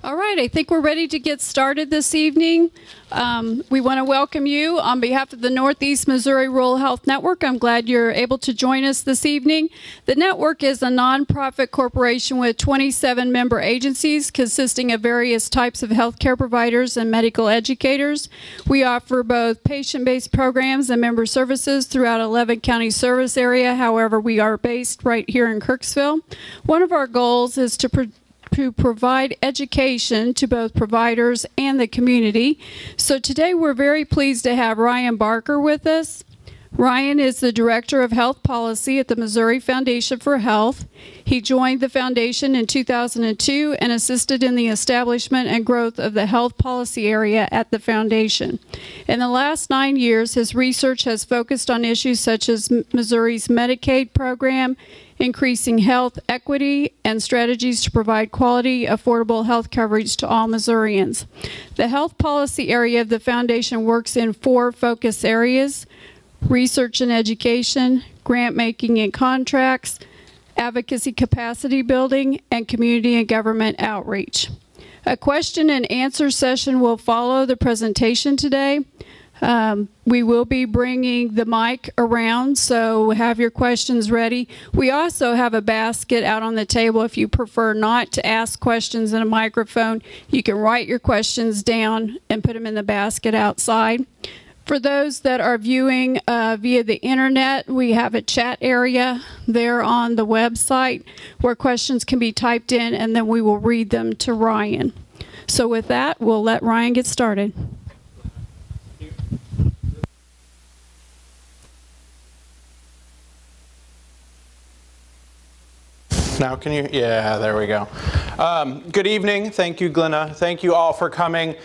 All right, I think we're ready to get started this evening. We want to welcome you on behalf of the Northeast Missouri Rural Health Network. I'm glad you're able to join us this evening. The network is a nonprofit corporation with 27 member agencies consisting of various types of healthcare providers and medical educators. We offer both patient-based programs and member services throughout 11 county service area. However, we are based right here in Kirksville. One of our goals is to provide education to both providers and the community. So today we're very pleased to have Ryan Barker with us. Ryan is the Director of Health Policy at the Missouri Foundation for Health. He joined the foundation in 2002 and assisted in the establishment and growth of the health policy area at the foundation. In the last 9 years, his research has focused on issues such as Missouri's Medicaid program, increasing health equity, and strategies to provide quality, affordable health coverage to all Missourians. The health policy area of the foundation works in 4 focus areas: research and education, grant making and contracts, advocacy capacity building, and community and government outreach. A question and answer session will follow the presentation today. We will be bringing the mic around, so have your questions ready. We also have a basket out on the table. If you prefer not to ask questions in a microphone, you can write your questions down and put them in the basket outside. For those that are viewing via the internet, we have a chat area there on the website where questions can be typed in, and then we will read them to Ryan. So with that, we'll let Ryan get started. Now can you, yeah, there we go. Good evening. Thank you, Glenna. Thank you all for coming.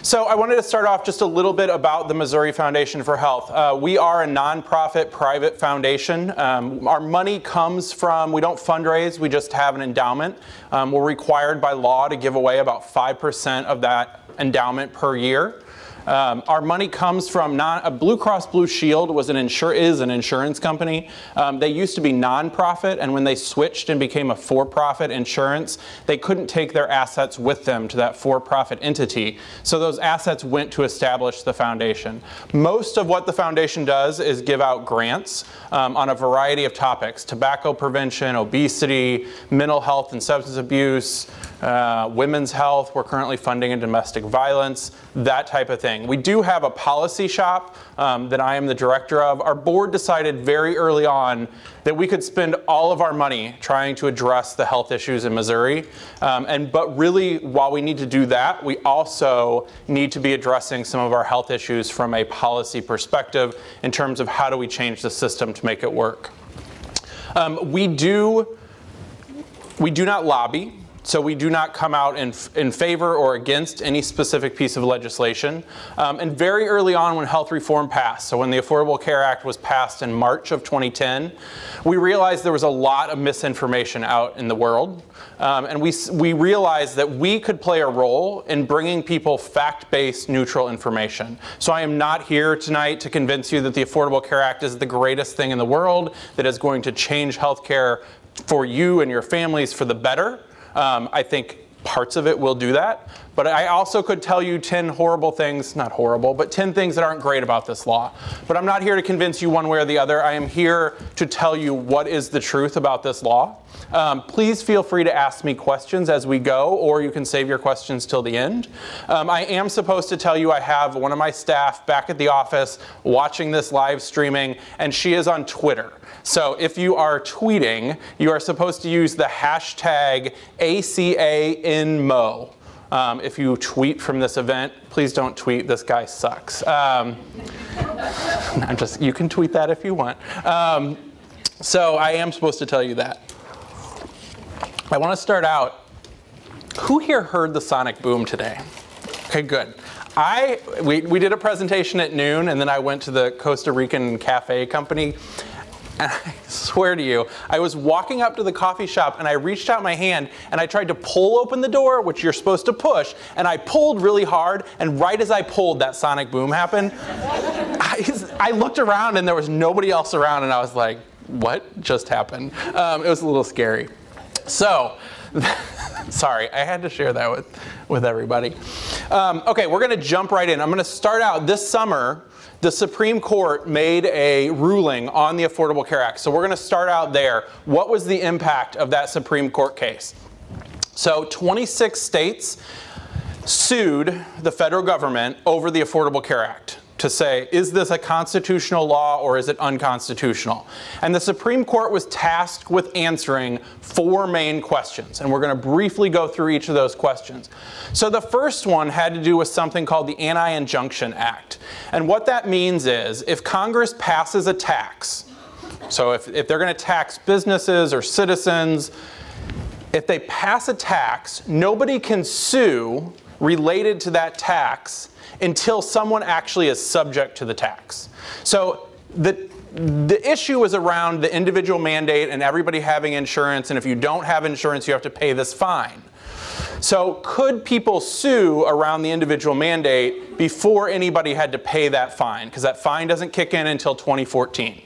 So I wanted to start off just a little bit about the Missouri Foundation for Health. We are a nonprofit private foundation. Our money comes from, we don't fundraise, we just have an endowment. We're required by law to give away about 5% of that endowment per year. Our money comes from Blue Cross Blue Shield is an insurance company. They used to be nonprofit, and when they switched and became a for-profit insurance, they couldn't take their assets with them to that for-profit entity. So those assets went to establish the foundation. Most of what the foundation does is give out grants on a variety of topics: tobacco prevention, obesity, mental health and substance abuse, women's health. We're currently funding domestic violence, that type of thing. We do have a policy shop that I am the director of. Our board decided very early on that we could spend all of our money trying to address the health issues in Missouri. But really, while we need to do that, we also need to be addressing some of our health issues from a policy perspective in terms of how do we change the system to make it work. We do not lobby. So we do not come out in favor or against any specific piece of legislation. And very early on when health reform passed, so when the Affordable Care Act was passed in March of 2010, we realized there was a lot of misinformation out in the world. And we realized that we could play a role in bringing people fact-based, neutral information. So I am not here tonight to convince you that the Affordable Care Act is the greatest thing in the world, that is going to change healthcare for you and your families for the better. I think parts of it will do that, but I also could tell you 10 horrible things, not horrible, but 10 things that aren't great about this law. But I'm not here to convince you one way or the other. I am here to tell you what is the truth about this law. Please feel free to ask me questions as we go, or you can save your questions till the end. I am supposed to tell you I have one of my staff back at the office watching this live streaming, and she is on Twitter. So if you are tweeting, you are supposed to use the hashtag ACANMO. If you tweet from this event, please don't tweet, this guy sucks. You can tweet that if you want. So I am supposed to tell you that. I want to start out, who here heard the sonic boom today? Okay, good. We did a presentation at noon, and then I went to the Costa Rican cafe company. And I swear to you, I was walking up to the coffee shop and I reached out my hand and I tried to pull open the door, which you're supposed to push, and I pulled really hard, and right as I pulled, that sonic boom happened. I looked around and there was nobody else around, and I was like, what just happened? It was a little scary. So Sorry, I had to share that with everybody. Okay, we're going to jump right in. I'm going to start out this summer. The Supreme Court made a ruling on the Affordable Care Act. So we're going to start out there. What was the impact of that Supreme Court case? So 26 states sued the federal government over the Affordable Care Act to say, is this a constitutional law or is it unconstitutional? And the Supreme Court was tasked with answering 4 main questions. And we're going to briefly go through each of those questions. So the first one had to do with something called the Anti-Injunction Act. And what that means is if Congress passes a tax, so if they're going to tax businesses or citizens, if they pass a tax, nobody can sue related to that tax until someone actually is subject to the tax. So the issue is around the individual mandate and everybody having insurance, and if you don't have insurance, you have to pay this fine. So could people sue around the individual mandate before anybody had to pay that fine? Because that fine doesn't kick in until 2014.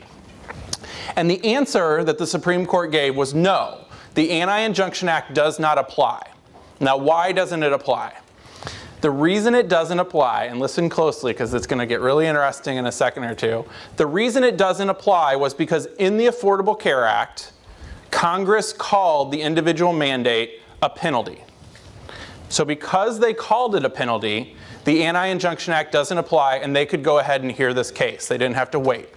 And the answer that the Supreme Court gave was no. The Anti-Injunction Act does not apply. Now, why doesn't it apply? The reason it doesn't apply, and listen closely because it's going to get really interesting in a second or two, the reason it doesn't apply was because in the Affordable Care Act, Congress called the individual mandate a penalty. So because they called it a penalty, the Anti-Injunction Act doesn't apply and they could go ahead and hear this case. They didn't have to wait.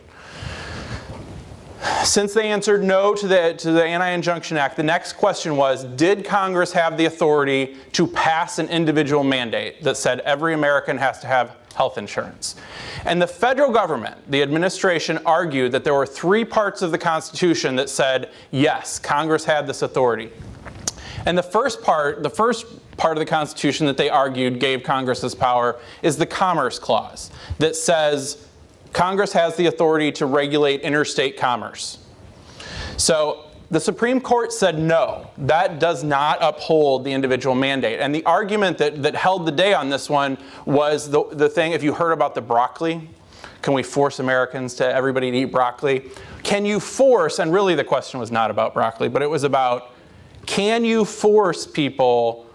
Since they answered no to the Anti-Injunction Act, the next question was, did Congress have the authority to pass an individual mandate that said every American has to have health insurance? And the federal government, the administration, argued that there were 3 parts of the Constitution that said, yes, Congress had this authority. And the first part of the Constitution that they argued gave Congress this power is the Commerce Clause that says Congress has the authority to regulate interstate commerce. So the Supreme Court said no, that does not uphold the individual mandate. And the argument that held the day on this one was the thing, if you heard about the broccoli, can we force Americans to everybody to eat broccoli? Can you force, and really the question was not about broccoli, but it was about, can you force people,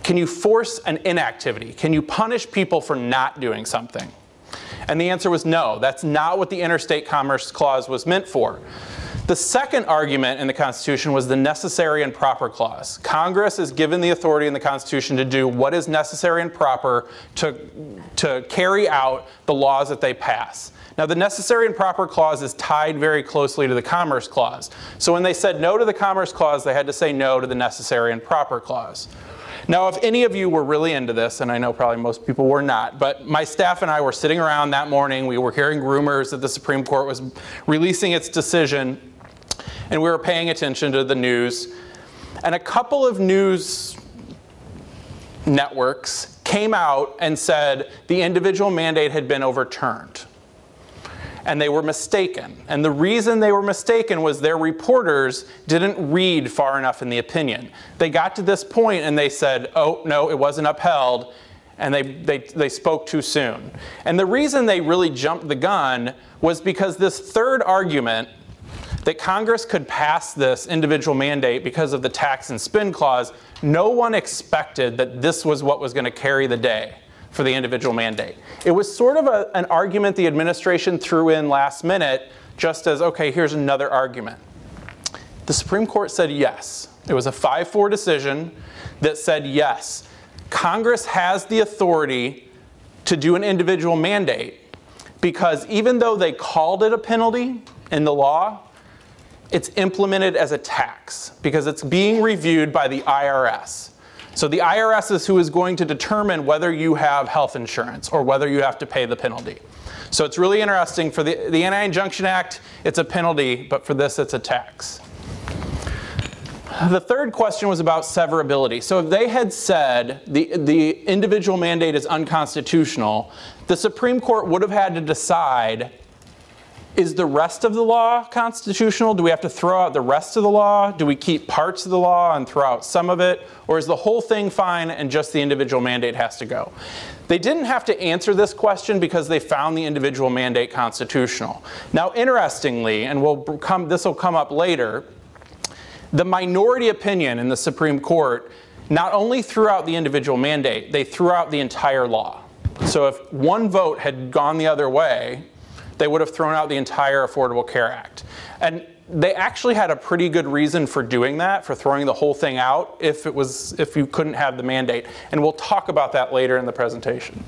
can you force an inactivity? Can you punish people for not doing something? And the answer was no, that's not what the Interstate Commerce Clause was meant for. The second argument in the Constitution was the Necessary and Proper Clause. Congress is given the authority in the Constitution to do what is necessary and proper to carry out the laws that they pass. Now, the Necessary and Proper Clause is tied very closely to the Commerce Clause. So when they said no to the Commerce Clause, they had to say no to the Necessary and Proper Clause. Now, if any of you were really into this, and I know probably most people were not, but my staff and I were sitting around that morning, we were hearing rumors that the Supreme Court was releasing its decision, and we were paying attention to the news. And a couple of news networks came out and said the individual mandate had been overturned. And they were mistaken. And the reason they were mistaken was their reporters didn't read far enough in the opinion. They got to this point and they said, oh, no, it wasn't upheld, and they spoke too soon. And the reason they really jumped the gun was because this third argument, that Congress could pass this individual mandate because of the tax and spend clause, no one expected that this was what was going to carry the day for the individual mandate. It was sort of an argument the administration threw in last minute, just as, okay, here's another argument. The Supreme Court said yes. It was a 5-4 decision that said yes. Congress has the authority to do an individual mandate because even though they called it a penalty in the law, it's implemented as a tax because it's being reviewed by the IRS. So the IRS is who is going to determine whether you have health insurance or whether you have to pay the penalty. So it's really interesting. For the Anti-Injunction Act, it's a penalty, but for this, it's a tax. The third question was about severability. So if they had said the individual mandate is unconstitutional, the Supreme Court would have had to decide, is the rest of the law constitutional? Do we have to throw out the rest of the law? Do we keep parts of the law and throw out some of it? Or is the whole thing fine and just the individual mandate has to go? They didn't have to answer this question because they found the individual mandate constitutional. Now, interestingly, and this will come up later, The minority opinion in the Supreme Court not only threw out the individual mandate, they threw out the entire law. So if one vote had gone the other way, they would have thrown out the entire Affordable Care Act. And they actually had a pretty good reason for doing that, for throwing the whole thing out if you couldn't have the mandate. And we'll talk about that later in the presentation.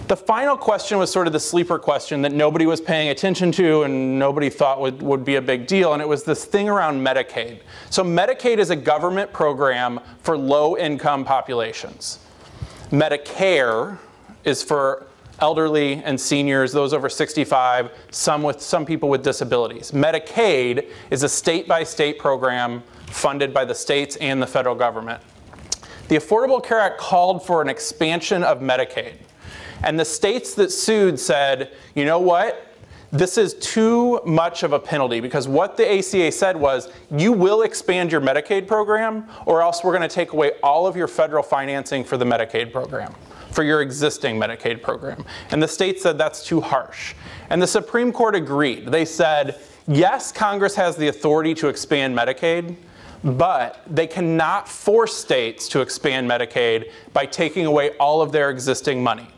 The final question was sort of the sleeper question that nobody was paying attention to and nobody thought would be a big deal, and it was this thing around Medicaid. So Medicaid is a government program for low-income populations. Medicare is for elderly and seniors, those over 65, some people with disabilities. Medicaid is a state-by-state program funded by the states and the federal government. The Affordable Care Act called for an expansion of Medicaid. And the states that sued said, you know what? This is too much of a penalty, because what the ACA said was, you will expand your Medicaid program, or else we're going to take away all of your federal financing for the Medicaid program, for your existing Medicaid program. And the state said that's too harsh. And the Supreme Court agreed. They said, yes, Congress has the authority to expand Medicaid, but they cannot force states to expand Medicaid by taking away all of their existing money.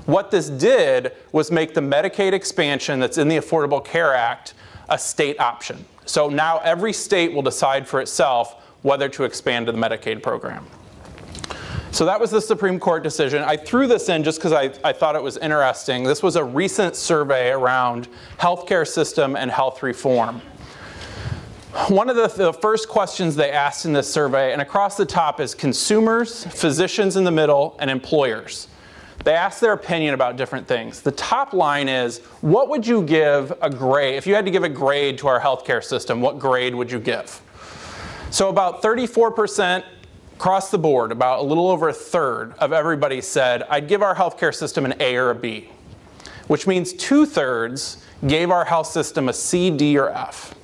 What this did was make the Medicaid expansion that's in the Affordable Care Act a state option. So now every state will decide for itself whether to expand the Medicaid program. So that was the Supreme Court decision. I threw this in just because I thought it was interesting. This was a recent survey around healthcare system and health reform. One of the first questions they asked in this survey, and across the top is consumers, physicians in the middle, and employers. They asked their opinion about different things. The top line is, what would you give a grade? If you had to give a grade to our healthcare system, what grade would you give? So about 34% across the board, about a little over a third of everybody said, I'd give our healthcare system an A or a B, which means 2/3 gave our health system a C, D, or F.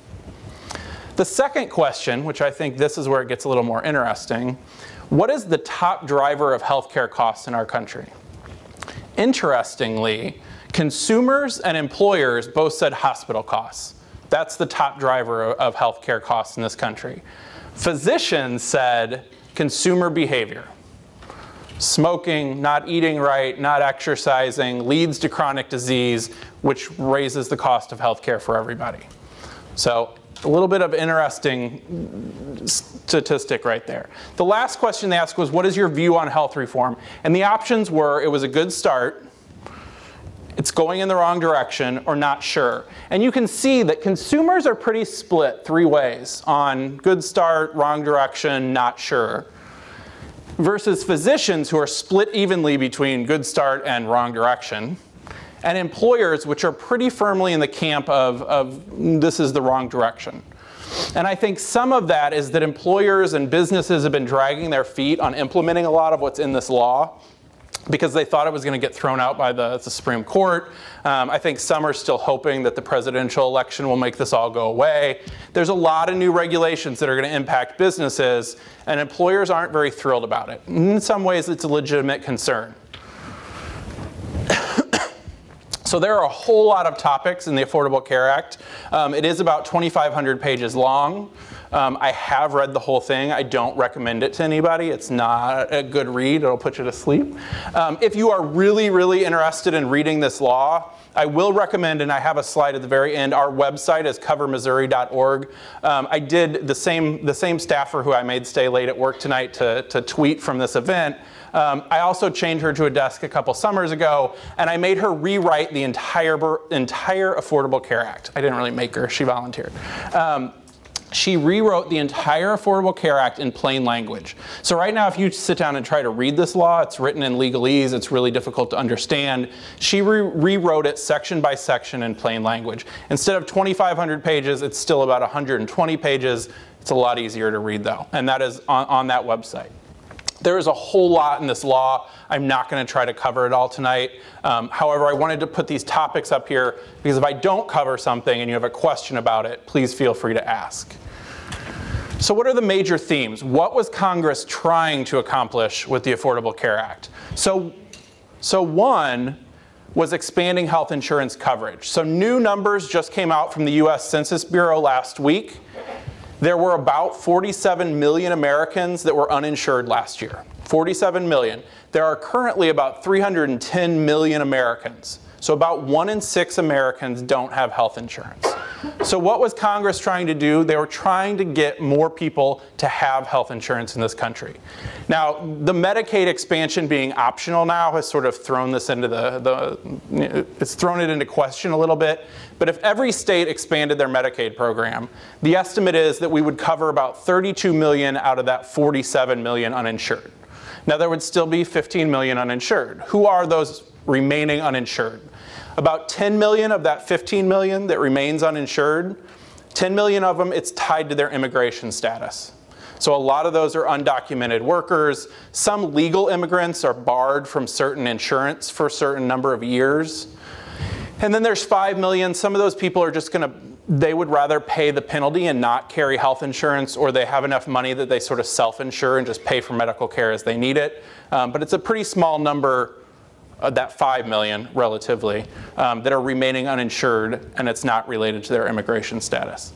The second question, which I think this is where it gets a little more interesting, what is the top driver of healthcare costs in our country? Interestingly, consumers and employers both said hospital costs. That's the top driver of healthcare costs in this country. Physicians said consumer behavior. Smoking, not eating right, not exercising leads to chronic disease, which raises the cost of healthcare for everybody. So a little bit of interesting statistic right there. The last question they asked was, what is your view on health reform? And the options were, it was a good start, it's going in the wrong direction, or not sure. And you can see that consumers are pretty split 3 ways on good start, wrong direction, not sure, versus physicians who are split evenly between good start and wrong direction, and employers, which are pretty firmly in the camp of this is the wrong direction. And I think some of that is that employers and businesses have been dragging their feet on implementing a lot of what's in this law because they thought it was going to get thrown out by the Supreme Court. I think some are still hoping that the presidential election will make this all go away. There's a lot of new regulations that are going to impact businesses, and employers aren't very thrilled about it. In some ways, it's a legitimate concern. So there are a whole lot of topics in the Affordable Care Act. It is about 2,500 pages long. I have read the whole thing. I don't recommend it to anybody. It's not a good read. It'll put you to sleep. If you are really, really interested in reading this law, I will recommend, and I have a slide at the very end, our website is covermissouri.org. I did the same staffer who I made stay late at work tonight to tweet from this event. I also chained her to a desk a couple summers ago, and I made her rewrite the entire Affordable Care Act. I didn't really make her, she volunteered. She rewrote the entire Affordable Care Act in plain language. So right now, if you sit down and try to read this law, it's written in legalese, it's really difficult to understand. She rewrote it section by section in plain language. Instead of 2,500 pages, it's still about 120 pages. It's a lot easier to read though, and that is on that website. There is a whole lot in this law. I'm not going to try to cover it all tonight. However, I wanted to put these topics up here because if I don't cover something and you have a question about it, please feel free to ask. So what are the major themes? What was Congress trying to accomplish with the Affordable Care Act? So one was expanding health insurance coverage. So new numbers just came out from the US Census Bureau last week. There were about 47 million Americans that were uninsured last year. 47 million. There are currently about 310 million Americans. So about 1 in 6 Americans don't have health insurance. So what was Congress trying to do? They were trying to get more people to have health insurance in this country. Now, the Medicaid expansion being optional now has sort of thrown this into it's thrown it into question a little bit. But if every state expanded their Medicaid program, the estimate is that we would cover about 32 million out of that 47 million uninsured. Now, there would still be 15 million uninsured. Who are those remaining uninsured? About 10 million of that 15 million that remains uninsured, 10 million of them, it's tied to their immigration status. So a lot of those are undocumented workers. Some legal immigrants are barred from certain insurance for a certain number of years. And then there's 5 million. Some of those people are just they would rather pay the penalty and not carry health insurance, or they have enough money that they sort of self-insure and just pay for medical care as they need it. But it's a pretty small number, that 5 million relatively, that are remaining uninsured, and it's not related to their immigration status.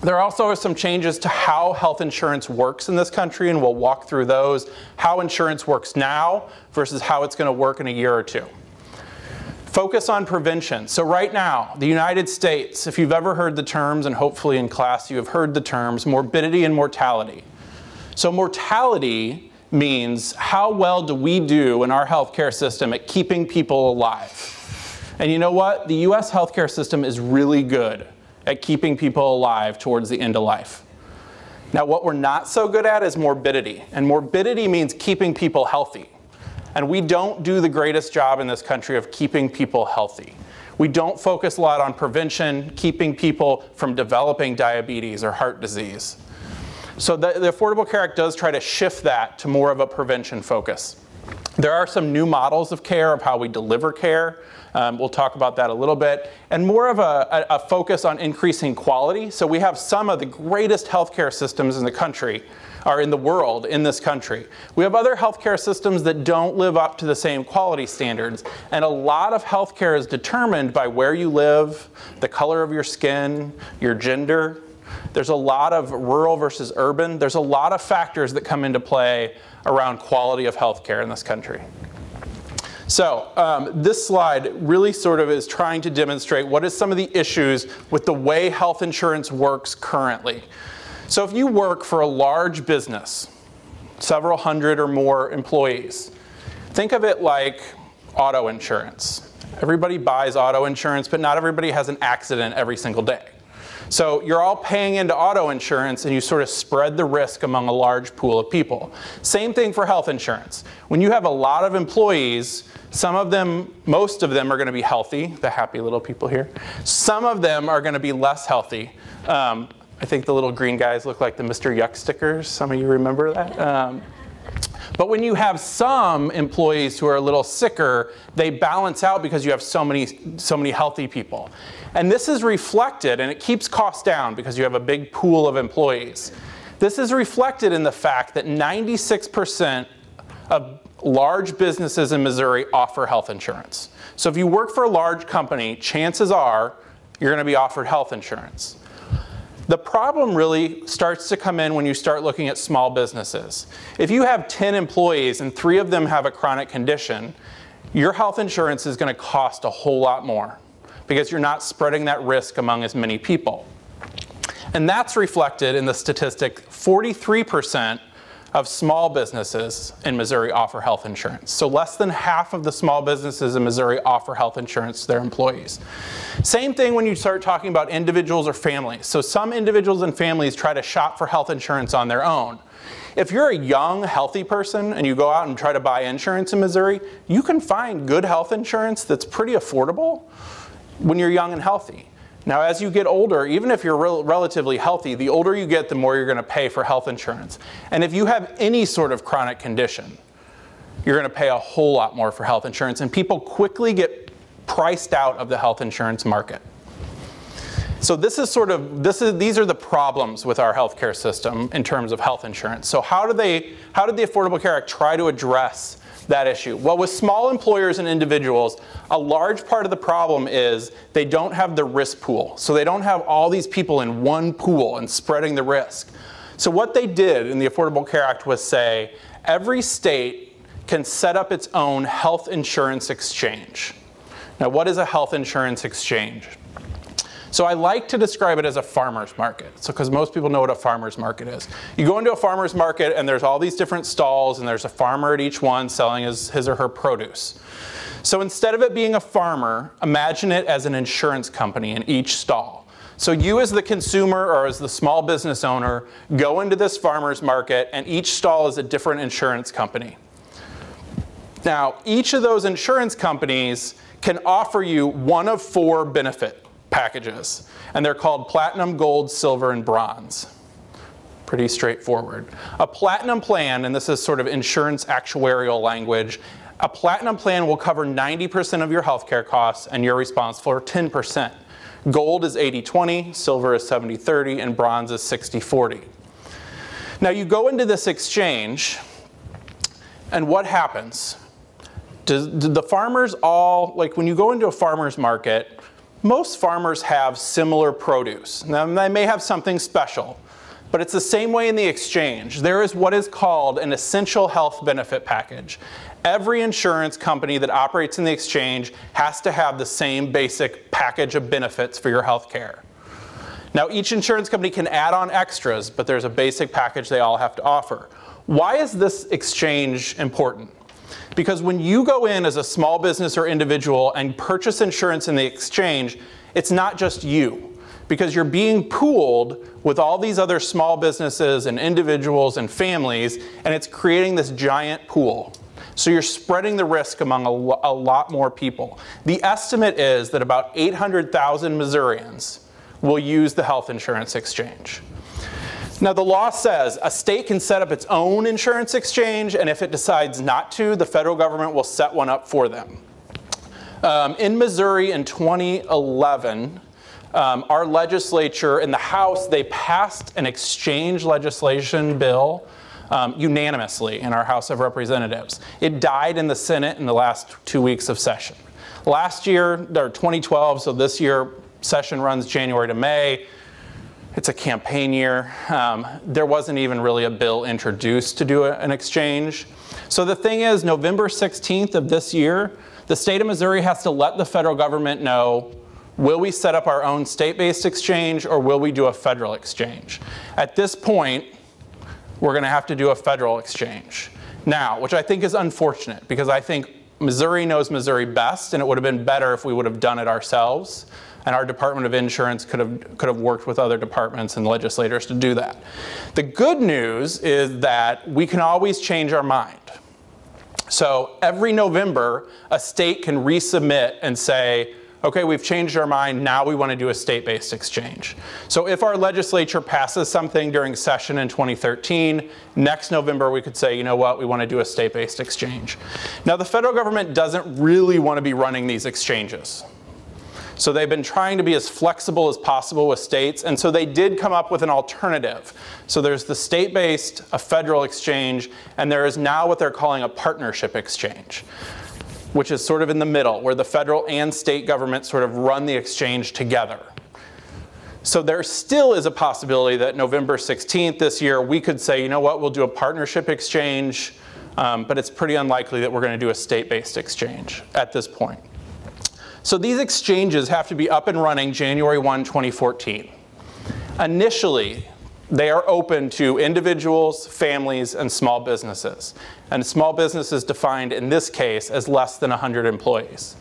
There also are some changes to how health insurance works in this country, and we'll walk through those. How insurance works now versus how it's going to work in a year or two. Focus on prevention. So right now, the United States, if you've ever heard the terms, and hopefully in class you have heard the terms, morbidity and mortality. So mortality means how well do we do in our healthcare system at keeping people alive. And you know what? The US healthcare system is really good at keeping people alive towards the end of life. Now, what we're not so good at is morbidity. And morbidity means keeping people healthy. And we don't do the greatest job in this country of keeping people healthy. We don't focus a lot on prevention, keeping people from developing diabetes or heart disease. So the Affordable Care Act does try to shift that to more of a prevention focus. There are some new models of care, of how we deliver care. We'll talk about that a little bit. And more of a focus on increasing quality. So we have some of the greatest healthcare systems in the country, or in the world, in this country. We have other healthcare systems that don't live up to the same quality standards. And a lot of healthcare is determined by where you live, the color of your skin, your gender. There's a lot of rural versus urban. There's a lot of factors that come into play around quality of healthcare in this country. So this slide really sort of is trying to demonstrate what is some of the issues with the way health insurance works currently. So if you work for a large business, several hundred or more employees, think of it like auto insurance. Everybody buys auto insurance, but not everybody has an accident every single day. So you're all paying into auto insurance, and you sort of spread the risk among a large pool of people. Same thing for health insurance. When you have a lot of employees, some of them, most of them are going to be healthy, the happy little people here. Some of them are going to be less healthy. I think the little green guys look like the Mr. Yuck stickers. Some of you remember that. But when you have some employees who are a little sicker, they balance out because you have so many healthy people. And this is reflected, and it keeps costs down because you have a big pool of employees. This is reflected in the fact that 96% of large businesses in Missouri offer health insurance. So if you work for a large company, chances are you're going to be offered health insurance. The problem really starts to come in when you start looking at small businesses. If you have 10 employees and 3 of them have a chronic condition, your health insurance is going to cost a whole lot more because you're not spreading that risk among as many people. And that's reflected in the statistic: 43% of small businesses in Missouri offer health insurance. So less than half of the small businesses in Missouri offer health insurance to their employees. Same thing when you start talking about individuals or families. So some individuals and families try to shop for health insurance on their own. If you're a young, healthy person and you go out and try to buy insurance in Missouri, you can find good health insurance that's pretty affordable when you're young and healthy. Now, as you get older, even if you're relatively healthy, the older you get, the more you're going to pay for health insurance. And if you have any sort of chronic condition, you're going to pay a whole lot more for health insurance. And people quickly get priced out of the health insurance market. So this is these are the problems with our healthcare system in terms of health insurance. So how did the Affordable Care Act try to address that issue? Well, with small employers and individuals, a large part of the problem is they don't have the risk pool. So they don't have all these people in one pool and spreading the risk. So what they did in the Affordable Care Act was say, every state can set up its own health insurance exchange. Now, what is a health insurance exchange? So I like to describe it as a farmer's market, because most people know what a farmer's market is. You go into a farmer's market and there's all these different stalls and there's a farmer at each one selling his or her produce. So instead of it being a farmer, imagine it as an insurance company in each stall. So you as the consumer or as the small business owner go into this farmer's market and each stall is a different insurance company. Now, each of those insurance companies can offer you one of 4 benefit packages, and they're called platinum, gold, silver, and bronze. Pretty straightforward. A platinum plan, and this is sort of insurance actuarial language, a platinum plan will cover 90% of your healthcare costs and you're responsible for 10%. Gold is 80-20, silver is 70-30, and bronze is 60-40. Now you go into this exchange, and what happens? Do the farmers all, like when you go into a farmer's market, most farmers have similar produce. Now, they may have something special, but it's the same way in the exchange. There is what is called an essential health benefit package. Every insurance company that operates in the exchange has to have the same basic package of benefits for your health care. Now, each insurance company can add on extras, but there's a basic package they all have to offer. Why is this exchange important? Because when you go in as a small business or individual and purchase insurance in the exchange, it's not just you. Because you're being pooled with all these other small businesses and individuals and families, and it's creating this giant pool. So you're spreading the risk among a lot more people. The estimate is that about 800,000 Missourians will use the health insurance exchange. Now, the law says a state can set up its own insurance exchange, and if it decides not to, the federal government will set one up for them. In Missouri in 2011, our legislature in the House, they passed an exchange legislation bill unanimously in our House of Representatives. It died in the Senate in the last 2 weeks of session. Last year, or 2012, so this year, session runs January to May. It's a campaign year. There wasn't even really a bill introduced to do an exchange. So the thing is, November 16th of this year, the state of Missouri has to let the federal government know, will we set up our own state-based exchange or will we do a federal exchange? At this point, we're going to have to do a federal exchange. Now, which I think is unfortunate because I think Missouri knows Missouri best, and it would have been better if we would have done it ourselves. And our Department of Insurance could have worked with other departments and legislators to do that. The good news is that we can always change our mind. So every November, a state can resubmit and say, okay, we've changed our mind, now we want to do a state-based exchange. So if our legislature passes something during session in 2013, next November we could say, you know what, we want to do a state-based exchange. Now the federal government doesn't really want to be running these exchanges. So they've been trying to be as flexible as possible with states, and so they did come up with an alternative. So there's the state-based, a federal exchange, and there is now what they're calling a partnership exchange, which is sort of in the middle, where the federal and state government sort of run the exchange together. So there still is a possibility that November 16th this year, we could say, you know what, we'll do a partnership exchange, but it's pretty unlikely that we're going to do a state-based exchange at this point. So these exchanges have to be up and running January 1, 2014. Initially, they are open to individuals, families, and small businesses. And small business is defined in this case as less than 100 employees.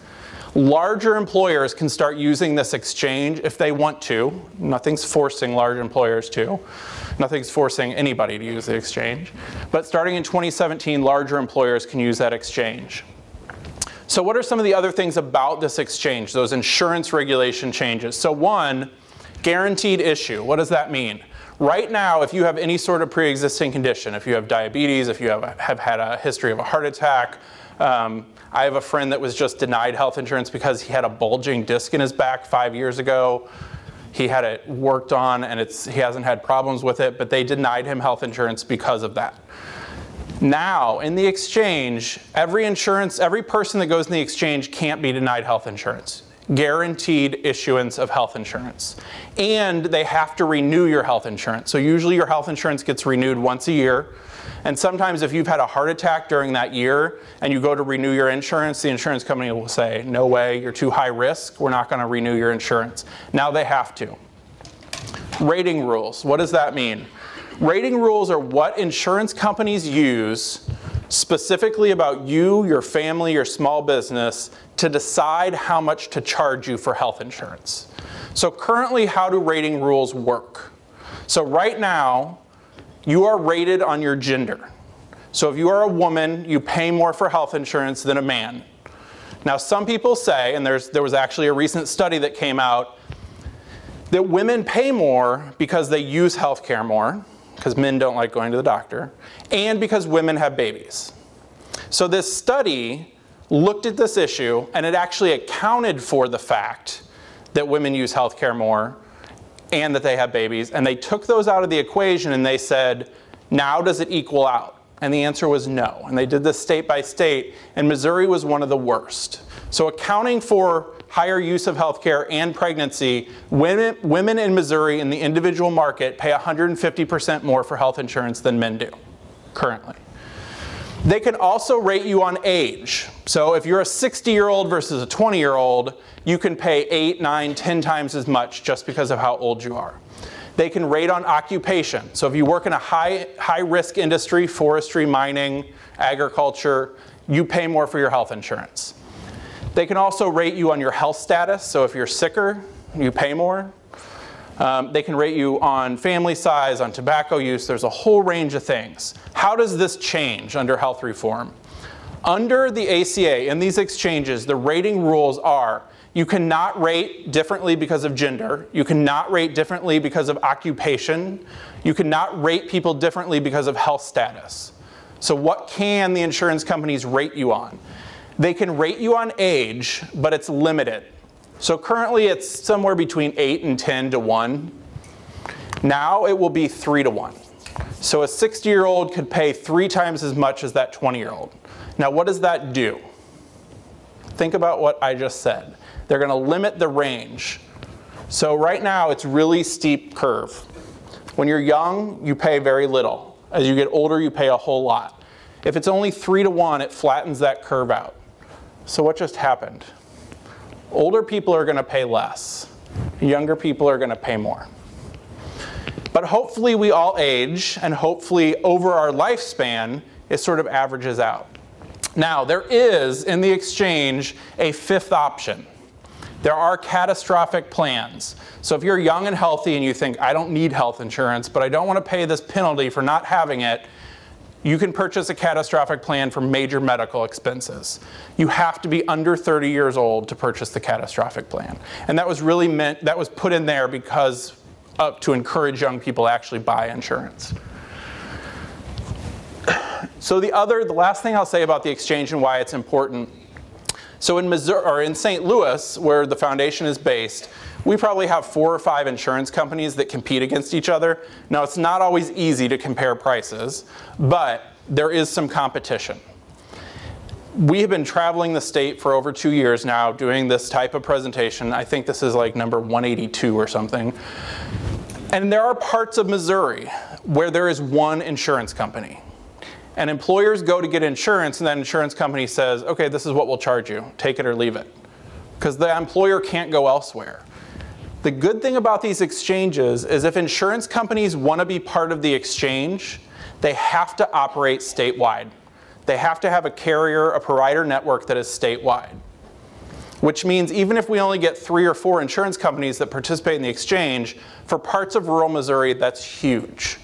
Larger employers can start using this exchange if they want to. Nothing's forcing large employers to. Nothing's forcing anybody to use the exchange. But starting in 2017, larger employers can use that exchange. So what are some of the other things about this exchange, those insurance regulation changes? So one, guaranteed issue. What does that mean? Right now, if you have any sort of pre-existing condition, if you have diabetes, if you have had a history of a heart attack, I have a friend that was just denied health insurance because he had a bulging disc in his back 5 years ago. He had it worked on and he hasn't had problems with it, but they denied him health insurance because of that. Now, in the exchange, every person that goes in the exchange can't be denied health insurance. Guaranteed issuance of health insurance. And they have to renew your health insurance. So usually your health insurance gets renewed once a year. And sometimes if you've had a heart attack during that year and you go to renew your insurance, the insurance company will say, no way, you're too high risk, we're not going to renew your insurance. Now they have to. Rating rules, what does that mean? Rating rules are what insurance companies use specifically about you, your family, your small business to decide how much to charge you for health insurance. So currently, how do rating rules work? So right now, you are rated on your gender. So if you are a woman, you pay more for health insurance than a man. Now some people say, and there was actually a recent study that came out, that women pay more because they use healthcare more, because men don't like going to the doctor, and because women have babies. So this study looked at this issue, and it actually accounted for the fact that women use healthcare more and that they have babies, and they took those out of the equation and they said, now does it equal out? And the answer was no. And they did this state by state, and Missouri was one of the worst. So accounting for higher use of healthcare and pregnancy, women in Missouri in the individual market pay 150% more for health insurance than men do currently. They can also rate you on age. So if you're a 60-year-old versus a 20-year-old, you can pay 8, 9, 10 times as much just because of how old you are. They can rate on occupation. So if you work in a high-risk industry, forestry, mining, agriculture, you pay more for your health insurance. They can also rate you on your health status. So if you're sicker, you pay more. They can rate you on family size, on tobacco use. There's a whole range of things. How does this change under health reform? Under the ACA, in these exchanges, the rating rules are you cannot rate differently because of gender. You cannot rate differently because of occupation. You cannot rate people differently because of health status. So what can the insurance companies rate you on? They can rate you on age, but it's limited. So currently it's somewhere between 8 and 10 to 1. Now it will be 3 to 1. So a 60-year-old could pay 3 times as much as that 20-year-old. Now what does that do? Think about what I just said. They're going to limit the range. So right now it's really steep curve. When you're young, you pay very little. As you get older, you pay a whole lot. If it's only 3 to 1, it flattens that curve out. So what just happened? Older people are going to pay less. Younger people are going to pay more. But hopefully we all age, and hopefully over our lifespan, it sort of averages out. Now, there is, in the exchange, a 5th option. There are catastrophic plans. So if you're young and healthy and you think, I don't need health insurance, but I don't want to pay this penalty for not having it, you can purchase a catastrophic plan for major medical expenses. You have to be under 30 years old to purchase the catastrophic plan. And that was really that was put in there because to encourage young people to actually buy insurance. So the last thing I'll say about the exchange and why it's important. So in Missouri, or in St. Louis, where the foundation is based, we probably have 4 or 5 insurance companies that compete against each other. Now, it's not always easy to compare prices, but there is some competition. We have been traveling the state for over 2 years now doing this type of presentation. I think this is like number 182 or something. And there are parts of Missouri where there is one insurance company. And employers go to get insurance, and that insurance company says, okay, this is what we'll charge you. Take it or leave it. Because the employer can't go elsewhere. The good thing about these exchanges is if insurance companies want to be part of the exchange, they have to operate statewide. They have to have a carrier, a provider network that is statewide. Which means even if we only get 3 or 4 insurance companies that participate in the exchange, for parts of rural Missouri, that's huge.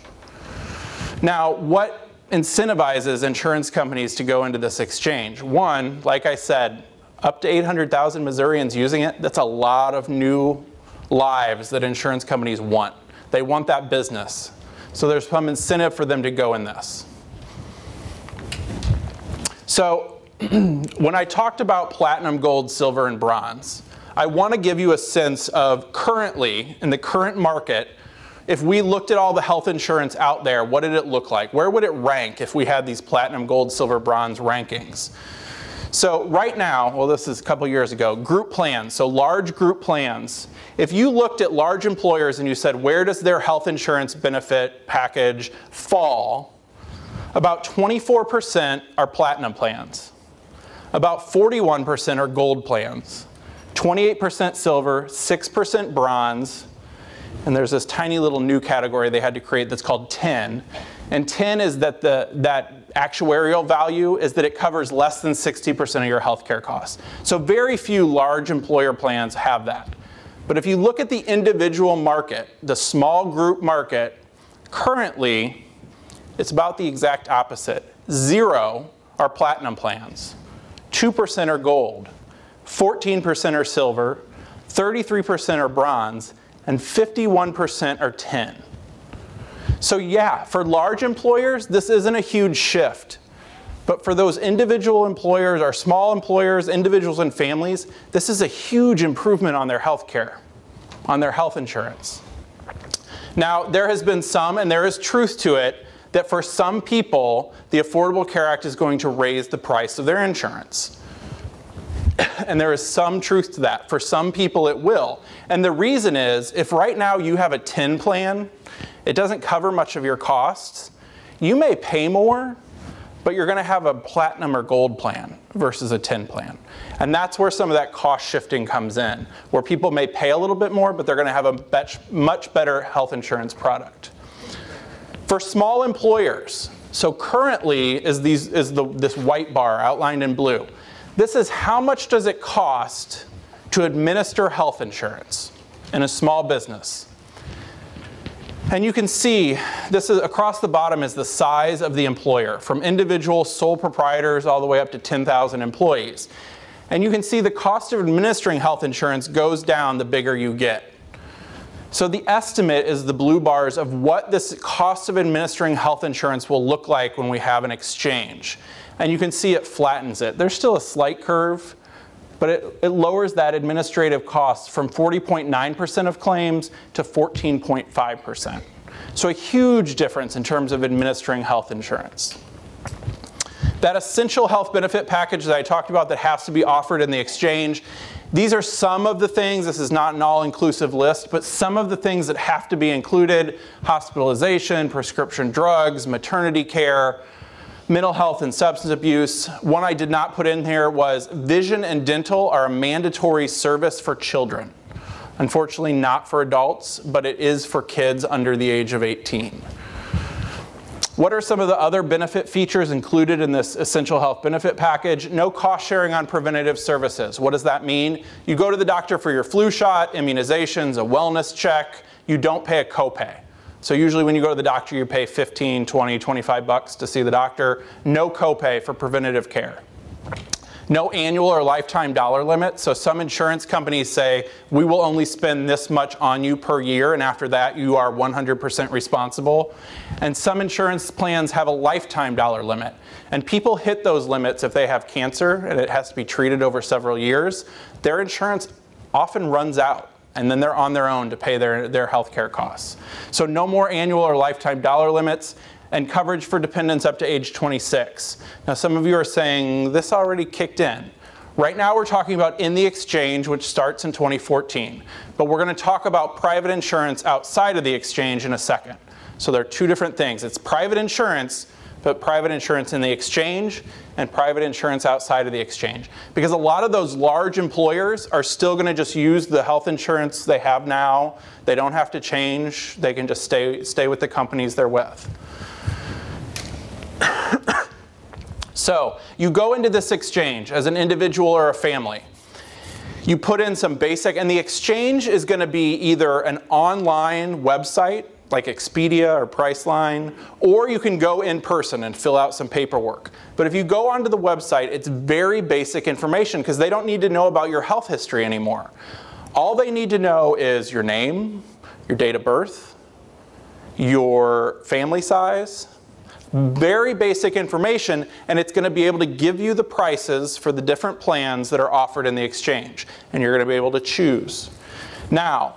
Now, what incentivizes insurance companies to go into this exchange? One, like I said, up to 800,000 Missourians using it. That's a lot of new lives that insurance companies want. They want that business. So there's some incentive for them to go in this. So when I talked about platinum, gold, silver, and bronze, I want to give you a sense of currently, in the current market, if we looked at all the health insurance out there, what did it look like? Where would it rank if we had these platinum, gold, silver, bronze rankings? So right now, well, this is a couple years ago, group plans, so large group plans. If you looked at large employers and you said, where does their health insurance benefit package fall? About 24% are platinum plans. About 41% are gold plans. 28% silver, 6% bronze, and there's this tiny little new category they had to create that's called 10. And 10 is that that actuarial value is that it covers less than 60% of your healthcare costs. So very few large employer plans have that. But if you look at the individual market, the small group market, currently it's about the exact opposite. 0 are platinum plans, 2% are gold, 14% are silver, 33% are bronze, and 51% are 10. So yeah, for large employers, this isn't a huge shift. But for those individual employers or small employers, individuals and families, this is a huge improvement on their health care, on their health insurance. Now, there has been some, and there is truth to it, that for some people, the Affordable Care Act is going to raise the price of their insurance. And there is some truth to that. For some people, it will. And the reason is, if right now you have a 10 plan, it doesn't cover much of your costs, you may pay more, but you're going to have a platinum or gold plan versus a 10 plan. And that's where some of that cost shifting comes in, where people may pay a little bit more, but they're going to have a much better health insurance product. For small employers, so currently is this white bar outlined in blue. This is how much does it cost to administer health insurance in a small business. And you can see, this is across the bottom is the size of the employer, from individual sole proprietors all the way up to 10,000 employees. And you can see the cost of administering health insurance goes down the bigger you get. So the estimate is the blue bars of what this cost of administering health insurance will look like when we have an exchange. And you can see it flattens it. There's still a slight curve, but it lowers that administrative cost from 40.9% of claims to 14.5%. So a huge difference in terms of administering health insurance. That essential health benefit package that I talked about that has to be offered in the exchange, these are some of the things, this is not an all-inclusive list, but some of the things that have to be included: hospitalization, prescription drugs, maternity care, mental health and substance abuse. One I did not put in here was vision and dental are a mandatory service for children. Unfortunately not for adults, but it is for kids under the age of 18. What are some of the other benefit features included in this essential health benefit package? No cost sharing on preventative services. What does that mean? You go to the doctor for your flu shot, immunizations, a wellness check. You don't pay a copay. So usually when you go to the doctor, you pay 15, 20, 25 bucks to see the doctor. No copay for preventative care. No annual or lifetime dollar limit. So some insurance companies say, we will only spend this much on you per year, and after that you are 100% responsible. And some insurance plans have a lifetime dollar limit. And people hit those limits if they have cancer and it has to be treated over several years. Their insurance often runs out, and then they're on their own to pay their health care costs. So no more annual or lifetime dollar limits, and coverage for dependents up to age 26. Now some of you are saying, this already kicked in. Right now we're talking about in the exchange, which starts in 2014. But we're going to talk about private insurance outside of the exchange in a second. So there are two different things. It's private insurance, but private insurance in the exchange and private insurance outside of the exchange. Because a lot of those large employers are still going to just use the health insurance they have now. They don't have to change. They can just stay with the companies they're with. So you go into this exchange as an individual or a family. You put in some basic, and the exchange is going to be either an online website like Expedia or Priceline, or you can go in person and fill out some paperwork. But if you go onto the website, it's very basic information because they don't need to know about your health history anymore. All they need to know is your name, your date of birth, your family size, very basic information, and it's going to be able to give you the prices for the different plans that are offered in the exchange, and you're going to be able to choose. Now,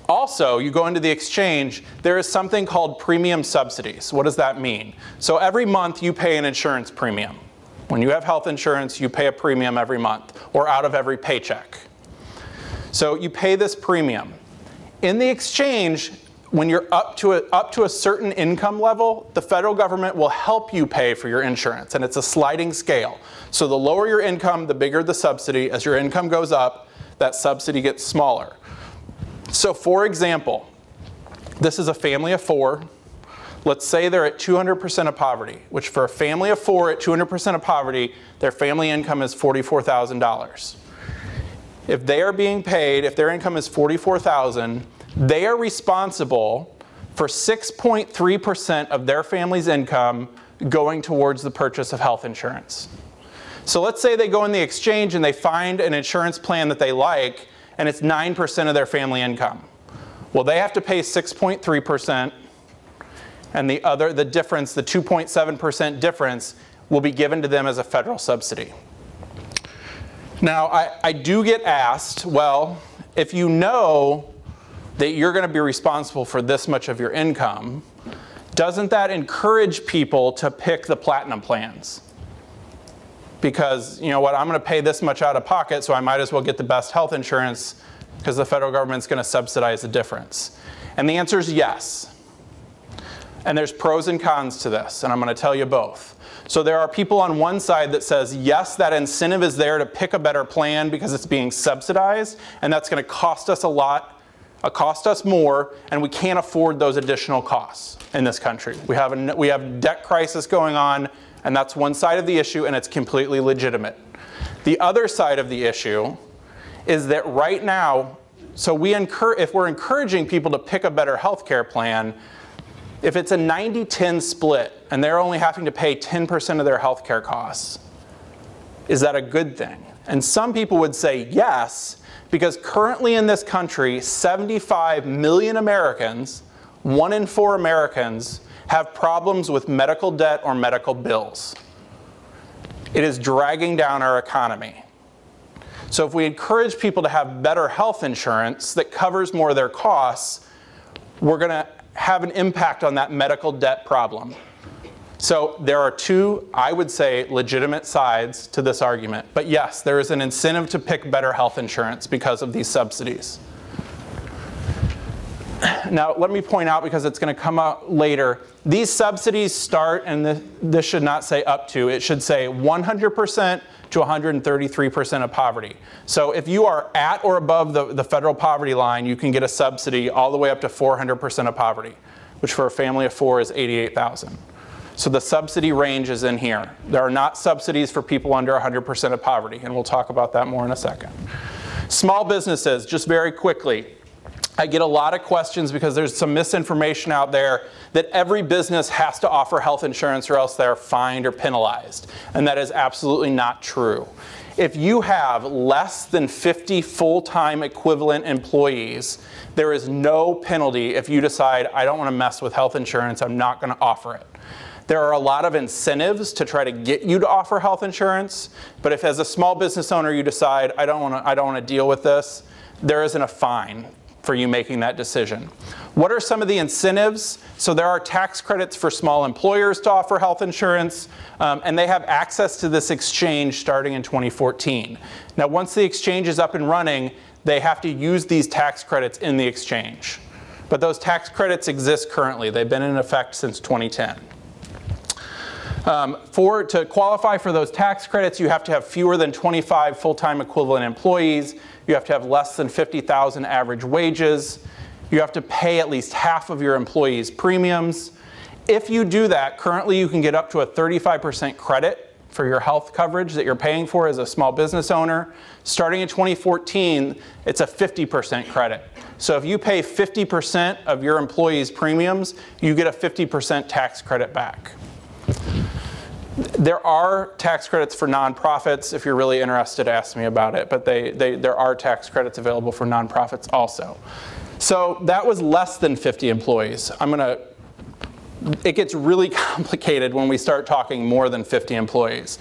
Also, you go into the exchange, there is something called premium subsidies. What does that mean? So every month you pay an insurance premium. When you have health insurance, you pay a premium every month, or out of every paycheck. So you pay this premium. In the exchange, when you're up to a certain income level, the federal government will help you pay for your insurance, and it's a sliding scale. So the lower your income, the bigger the subsidy. As your income goes up, that subsidy gets smaller. So for example, this is a family of 4. Let's say they're at 200% of poverty, which for a family of 4 at 200% of poverty, their family income is $44,000. If they are being paid, if their income is $44,000, they are responsible for 6.3% of their family's income going towards the purchase of health insurance. So let's say they go in the exchange and they find an insurance plan that they like, and it's 9% of their family income. Well, they have to pay 6.3%, and the difference, the 2.7% difference, will be given to them as a federal subsidy. Now, I do get asked, well, if you know that you're going to be responsible for this much of your income, doesn't that encourage people to pick the platinum plans? Because, you know what, I'm going to pay this much out of pocket, so I might as well get the best health insurance because the federal government's going to subsidize the difference. And the answer is yes. And there's pros and cons to this, and I'm going to tell you both. So there are people on one side that says, yes, that incentive is there to pick a better plan because it's being subsidized, and that's going to cost us a lot, cost us more, and we can't afford those additional costs in this country. We have a debt crisis going on, and that's one side of the issue, and it's completely legitimate. The other side of the issue is that right now, so if we're encouraging people to pick a better health care plan, if it's a 90-10 split and they're only having to pay 10% of their health care costs, is that a good thing? And some people would say yes, because currently in this country, 75 million Americans, 1 in 4 Americans, have problems with medical debt or medical bills. It is dragging down our economy. So if we encourage people to have better health insurance that covers more of their costs, we're going to have an impact on that medical debt problem. So there are two, I would say, legitimate sides to this argument. But yes, there is an incentive to pick better health insurance because of these subsidies. Now, let me point out, because it's going to come out later, these subsidies start, and this should not say up to, it should say 100% to 133% of poverty. So if you are at or above the federal poverty line, you can get a subsidy all the way up to 400% of poverty, which for a family of 4 is $88,000. So the subsidy range is in here. There are not subsidies for people under 100% of poverty, and we'll talk about that more in a second. Small businesses, just very quickly. I get a lot of questions because there's some misinformation out there that every business has to offer health insurance or else they're fined or penalized. And that is absolutely not true. If you have less than 50 full-time equivalent employees, there is no penalty if you decide, I don't want to mess with health insurance, I'm not going to offer it. There are a lot of incentives to try to get you to offer health insurance, but if as a small business owner you decide, I don't want to deal with this, there isn't a fine for you making that decision. What are some of the incentives? So there are tax credits for small employers to offer health insurance, and they have access to this exchange starting in 2014. Now, once the exchange is up and running, they have to use these tax credits in the exchange. But those tax credits exist currently. They've been in effect since 2010. To qualify for those tax credits, you have to have fewer than 25 full-time equivalent employees. You have to have less than 50,000 average wages. You have to pay at least half of your employees' premiums. If you do that, currently you can get up to a 35% credit for your health coverage that you're paying for as a small business owner. Starting in 2014, it's a 50% credit. So if you pay 50% of your employees' premiums, you get a 50% tax credit back. There are tax credits for nonprofits. If you're really interested, ask me about it. But there are tax credits available for nonprofits also. So that was less than 50 employees. It gets really complicated when we start talking more than 50 employees.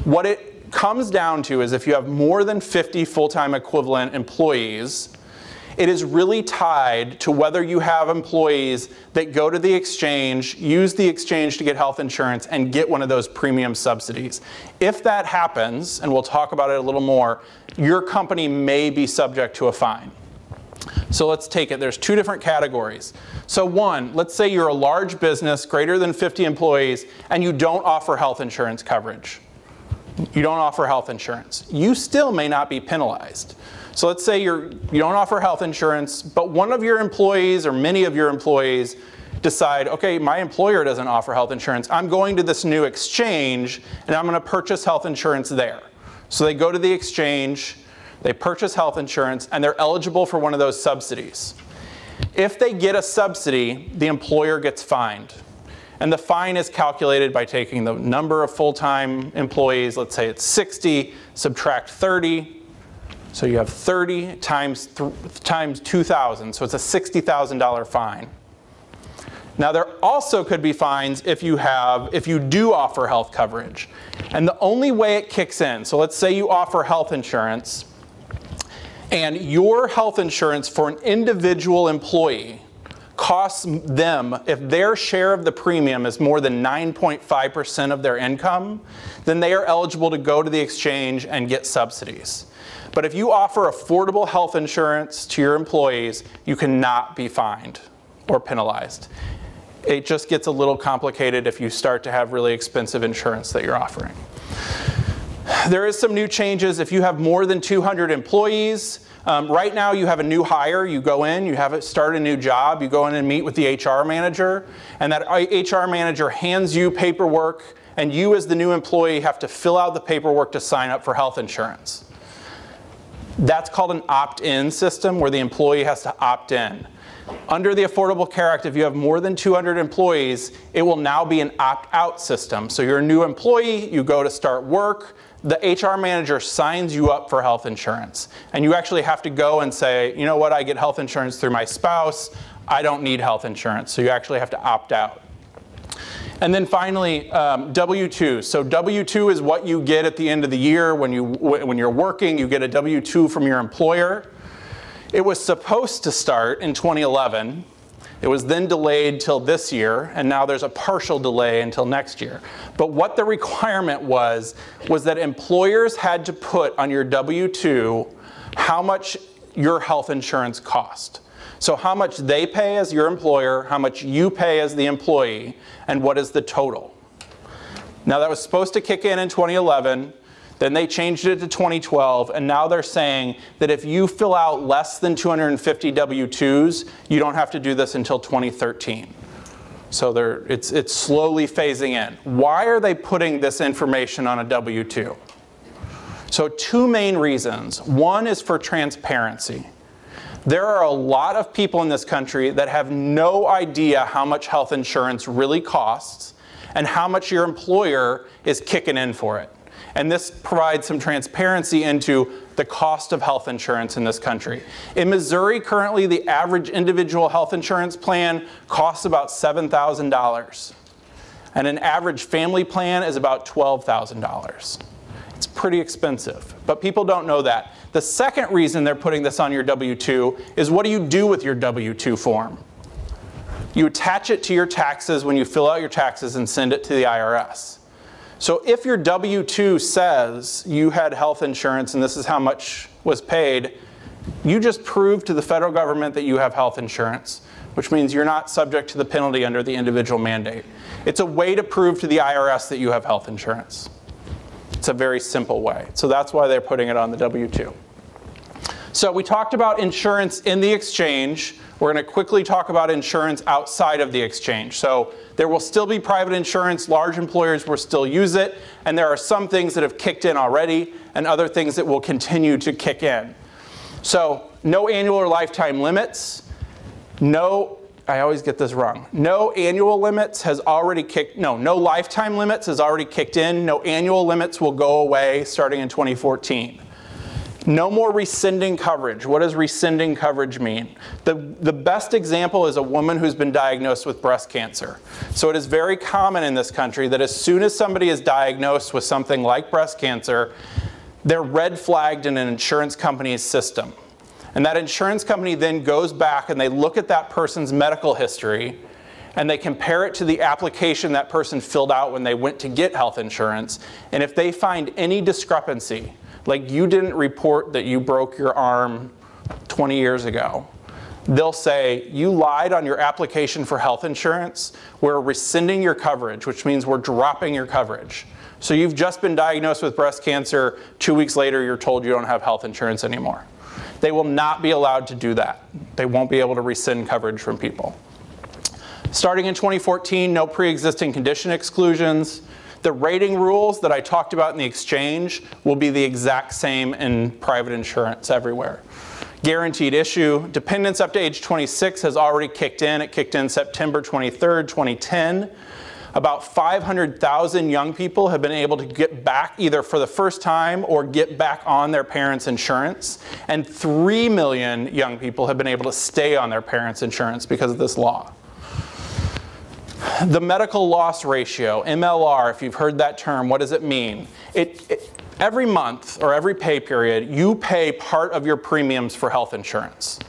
What it comes down to is if you have more than 50 full-time equivalent employees, it is really tied to whether you have employees that go to the exchange, use the exchange to get health insurance, and get one of those premium subsidies. If that happens, and we'll talk about it a little more, your company may be subject to a fine. So let's take it. There's two different categories. So one, let's say you're a large business, greater than 50 employees, and you don't offer health insurance coverage. You don't offer health insurance. You still may not be penalized. So let's say you don't offer health insurance, but one of your employees or many of your employees decide, okay, my employer doesn't offer health insurance. I'm going to this new exchange and I'm going to purchase health insurance there. So they go to the exchange, they purchase health insurance, and they're eligible for one of those subsidies. If they get a subsidy, the employer gets fined. And the fine is calculated by taking the number of full-time employees, let's say it's 60, subtract 30. So you have 30 times 2,000, so it's a $60,000 fine. Now there also could be fines if you do offer health coverage. And the only way it kicks in, so let's say you offer health insurance, and your health insurance for an individual employee costs them, if their share of the premium is more than 9.5% of their income, then they are eligible to go to the exchange and get subsidies. But if you offer affordable health insurance to your employees, you cannot be fined or penalized. It just gets a little complicated if you start to have really expensive insurance that you're offering. There is some new changes. If you have more than 200 employees, right now you have a new hire, you go in, you start a new job, you go in and meet with the HR manager, and that HR manager hands you paperwork, and you as the new employee have to fill out the paperwork to sign up for health insurance. That's called an opt-in system, where the employee has to opt in. Under the Affordable Care Act, if you have more than 200 employees, it will now be an opt-out system. So you're a new employee, you go to start work, the HR manager signs you up for health insurance. And you actually have to go and say, you know what, I get health insurance through my spouse, I don't need health insurance. So you actually have to opt out. And then finally, W-2. So W-2 is what you get at the end of the year when you're working, you get a W-2 from your employer. It was supposed to start in 2011. It was then delayed till this year, and now there's a partial delay until next year. But what the requirement was that employers had to put on your W-2 how much your health insurance cost. So how much they pay as your employer, how much you pay as the employee, and what is the total. Now that was supposed to kick in 2011. Then they changed it to 2012, and now they're saying that if you fill out less than 250 W-2s, you don't have to do this until 2013. So it's slowly phasing in. Why are they putting this information on a W-2? So two main reasons. One is for transparency. There are a lot of people in this country that have no idea how much health insurance really costs and how much your employer is kicking in for it. And this provides some transparency into the cost of health insurance in this country. In Missouri, currently, the average individual health insurance plan costs about $7,000. And an average family plan is about $12,000. It's pretty expensive, but people don't know that. The second reason they're putting this on your W-2 is, what do you do with your W-2 form? You attach it to your taxes when you fill out your taxes and send it to the IRS. So if your W-2 says you had health insurance and this is how much was paid, you just prove to the federal government that you have health insurance, which means you're not subject to the penalty under the individual mandate. It's a way to prove to the IRS that you have health insurance. It's a very simple way. So that's why they're putting it on the W-2. So we talked about insurance in the exchange. We're going to quickly talk about insurance outside of the exchange. So there will still be private insurance. Large employers will still use it. And there are some things that have kicked in already and other things that will continue to kick in. So no annual or lifetime limits. I always get this wrong. No lifetime limits has already kicked in. No annual limits will go away starting in 2014. No more rescinding coverage. What does rescinding coverage mean? The best example is a woman who's been diagnosed with breast cancer. So it is very common in this country that as soon as somebody is diagnosed with something like breast cancer, they're red flagged in an insurance company's system. And that insurance company then goes back and they look at that person's medical history and they compare it to the application that person filled out when they went to get health insurance. And if they find any discrepancy, like you didn't report that you broke your arm 20 years ago, they'll say, you lied on your application for health insurance, we're rescinding your coverage, which means we're dropping your coverage. So you've just been diagnosed with breast cancer, 2 weeks later you're told you don't have health insurance anymore. They will not be allowed to do that. They won't be able to rescind coverage from people. Starting in 2014, no pre-existing condition exclusions. The rating rules that I talked about in the exchange will be the exact same in private insurance everywhere. Guaranteed issue. Dependents up to age 26 has already kicked in. It kicked in September 23rd, 2010. About 500,000 young people have been able to get back either for the first time or get back on their parents' insurance. And 3 million young people have been able to stay on their parents' insurance because of this law. The medical loss ratio, MLR, if you've heard that term, what does it mean? Every month or every pay period, you pay part of your premiums for health insurance.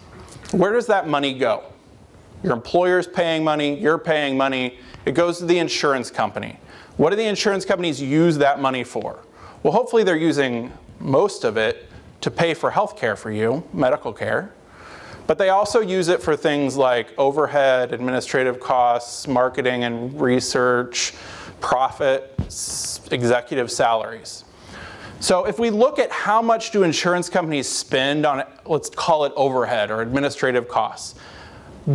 Where does that money go? Your employer's paying money, you're paying money. It goes to the insurance company. What do the insurance companies use that money for? Well, hopefully they're using most of it to pay for health care for you, medical care. But they also use it for things like overhead, administrative costs, marketing and research, profits, executive salaries. So if we look at how much do insurance companies spend on, let's call it overhead or administrative costs.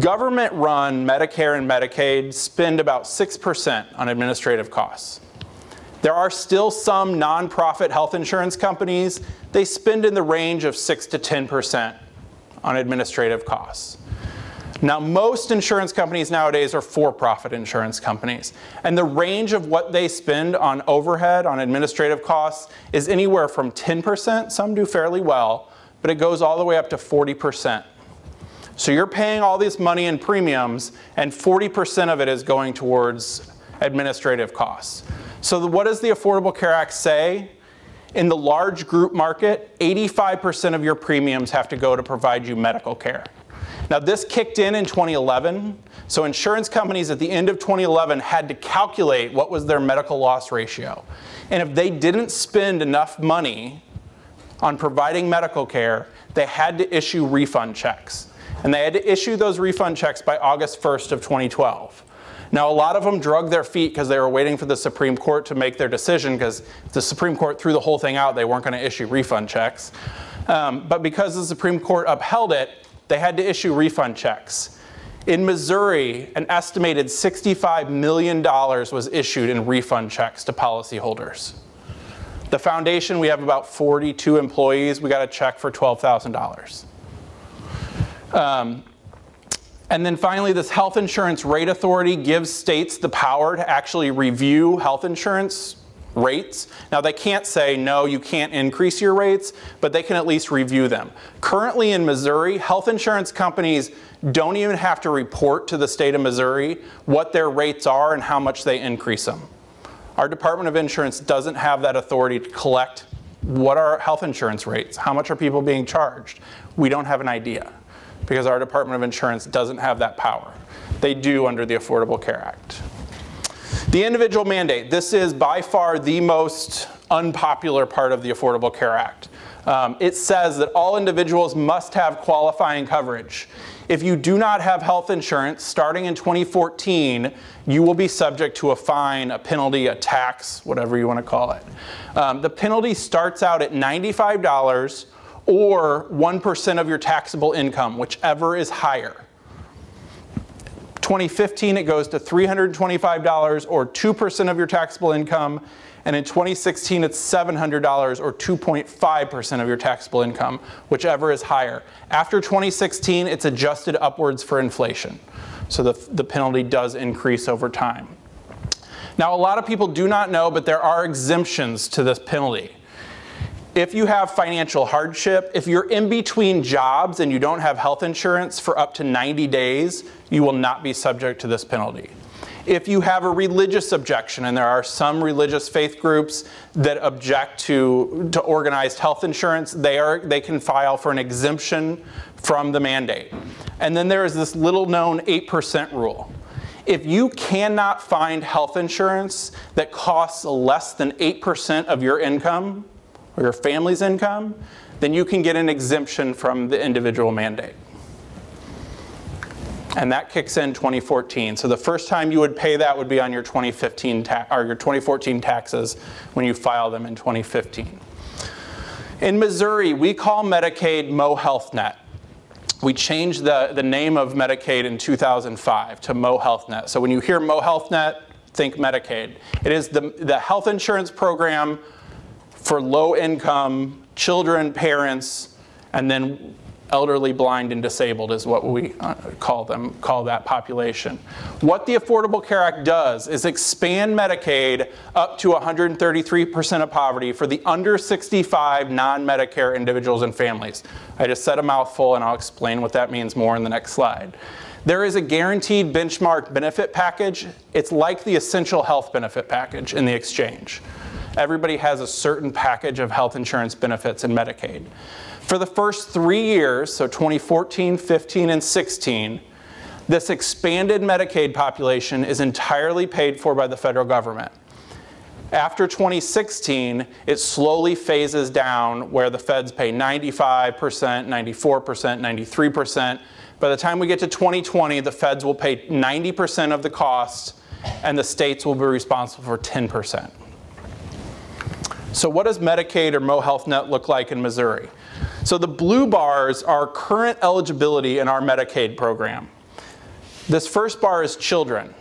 Government-run Medicare and Medicaid spend about 6% on administrative costs. There are still some nonprofit health insurance companies. They spend in the range of 6 to 10% on administrative costs. Now, most insurance companies nowadays are for-profit insurance companies. And the range of what they spend on overhead, on administrative costs, is anywhere from 10%, some do fairly well, but it goes all the way up to 40%. So you're paying all this money in premiums, and 40% of it is going towards administrative costs. So what does the Affordable Care Act say? In the large group market, 85% of your premiums have to go to provide you medical care. Now this kicked in 2011, so insurance companies at the end of 2011 had to calculate what was their medical loss ratio. And if they didn't spend enough money on providing medical care, they had to issue refund checks. And they had to issue those refund checks by August 1st of 2012. Now, a lot of them drug their feet because they were waiting for the Supreme Court to make their decision, because if the Supreme Court threw the whole thing out, they weren't going to issue refund checks. But because the Supreme Court upheld it, they had to issue refund checks. In Missouri, an estimated $65 million was issued in refund checks to policyholders. The foundation, we have about 42 employees. We got a check for $12,000. And then finally, this Health Insurance Rate Authority gives states the power to actually review health insurance rates. Now they can't say, no, you can't increase your rates, but they can at least review them. Currently in Missouri, health insurance companies don't even have to report to the state of Missouri what their rates are and how much they increase them. Our Department of Insurance doesn't have that authority to collect what are health insurance rates, how much are people being charged. We don't have an idea, because our Department of Insurance doesn't have that power. They do under the Affordable Care Act. The individual mandate. This is by far the most unpopular part of the Affordable Care Act. It says that all individuals must have qualifying coverage. If you do not have health insurance, starting in 2014, you will be subject to a fine, a penalty, a tax, whatever you want to call it. The penalty starts out at $95 or 1% of your taxable income, whichever is higher. 2015, it goes to $325 or 2% of your taxable income. And in 2016, it's $700 or 2.5% of your taxable income, whichever is higher. After 2016, it's adjusted upwards for inflation. So the penalty does increase over time. Now, a lot of people do not know, but there are exemptions to this penalty. If you have financial hardship, if you're in between jobs and you don't have health insurance for up to 90 days, you will not be subject to this penalty. If you have a religious objection, and there are some religious faith groups that object to organized health insurance, they can file for an exemption from the mandate. And then there is this little known 8% rule. If you cannot find health insurance that costs less than 8% of your income or your family's income, then you can get an exemption from the individual mandate. And that kicks in 2014. So the first time you would pay that would be on your 2015 or your 2014 taxes when you file them in 2015. In Missouri, we call Medicaid Mo Health Net. We changed the name of Medicaid in 2005 to Mo Health Net. So when you hear Mo Health Net, think Medicaid. It is the health insurance program for low-income children, parents, and then elderly, blind, and disabled is what we call that population. What the Affordable Care Act does is expand Medicaid up to 133% of poverty for the under 65 non-Medicare individuals and families. I just said a mouthful, and I'll explain what that means more in the next slide. There is a guaranteed benchmark benefit package. It's like the essential health benefit package in the exchange. Everybody has a certain package of health insurance benefits in Medicaid. For the first 3 years, so 2014, 15, and 16, this expanded Medicaid population is entirely paid for by the federal government. After 2016, it slowly phases down where the feds pay 95%, 94%, 93%. By the time we get to 2020, the feds will pay 90% of the cost, and the states will be responsible for 10%. So what does Medicaid or Mo Health Net look like in Missouri? So the blue bars are current eligibility in our Medicaid program. This first bar is children.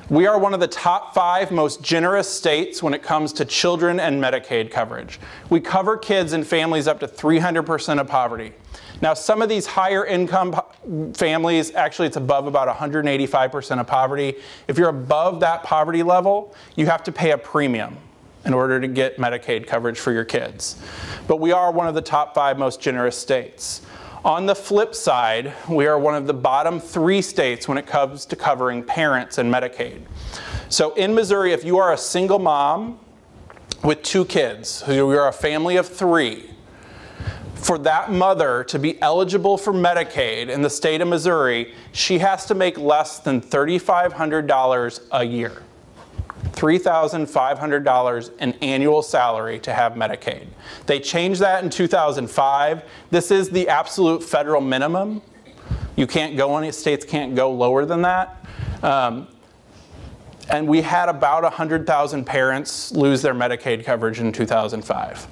We are one of the top 5 most generous states when it comes to children and Medicaid coverage. We cover kids and families up to 300% of poverty. Now, some of these higher income families, actually it's above about 185% of poverty. If you're above that poverty level, you have to pay a premium in order to get Medicaid coverage for your kids. But we are one of the top 5 most generous states. On the flip side, we are one of the bottom 3 states when it comes to covering parents and Medicaid. So in Missouri, if you are a single mom with 2 kids, you are a family of 3, for that mother to be eligible for Medicaid in the state of Missouri, she has to make less than $3,500 a year. $3,500 in annual salary to have Medicaid. They changed that in 2005. This is the absolute federal minimum. You can't go, any states can't go lower than that. And we had about 100,000 parents lose their Medicaid coverage in 2005.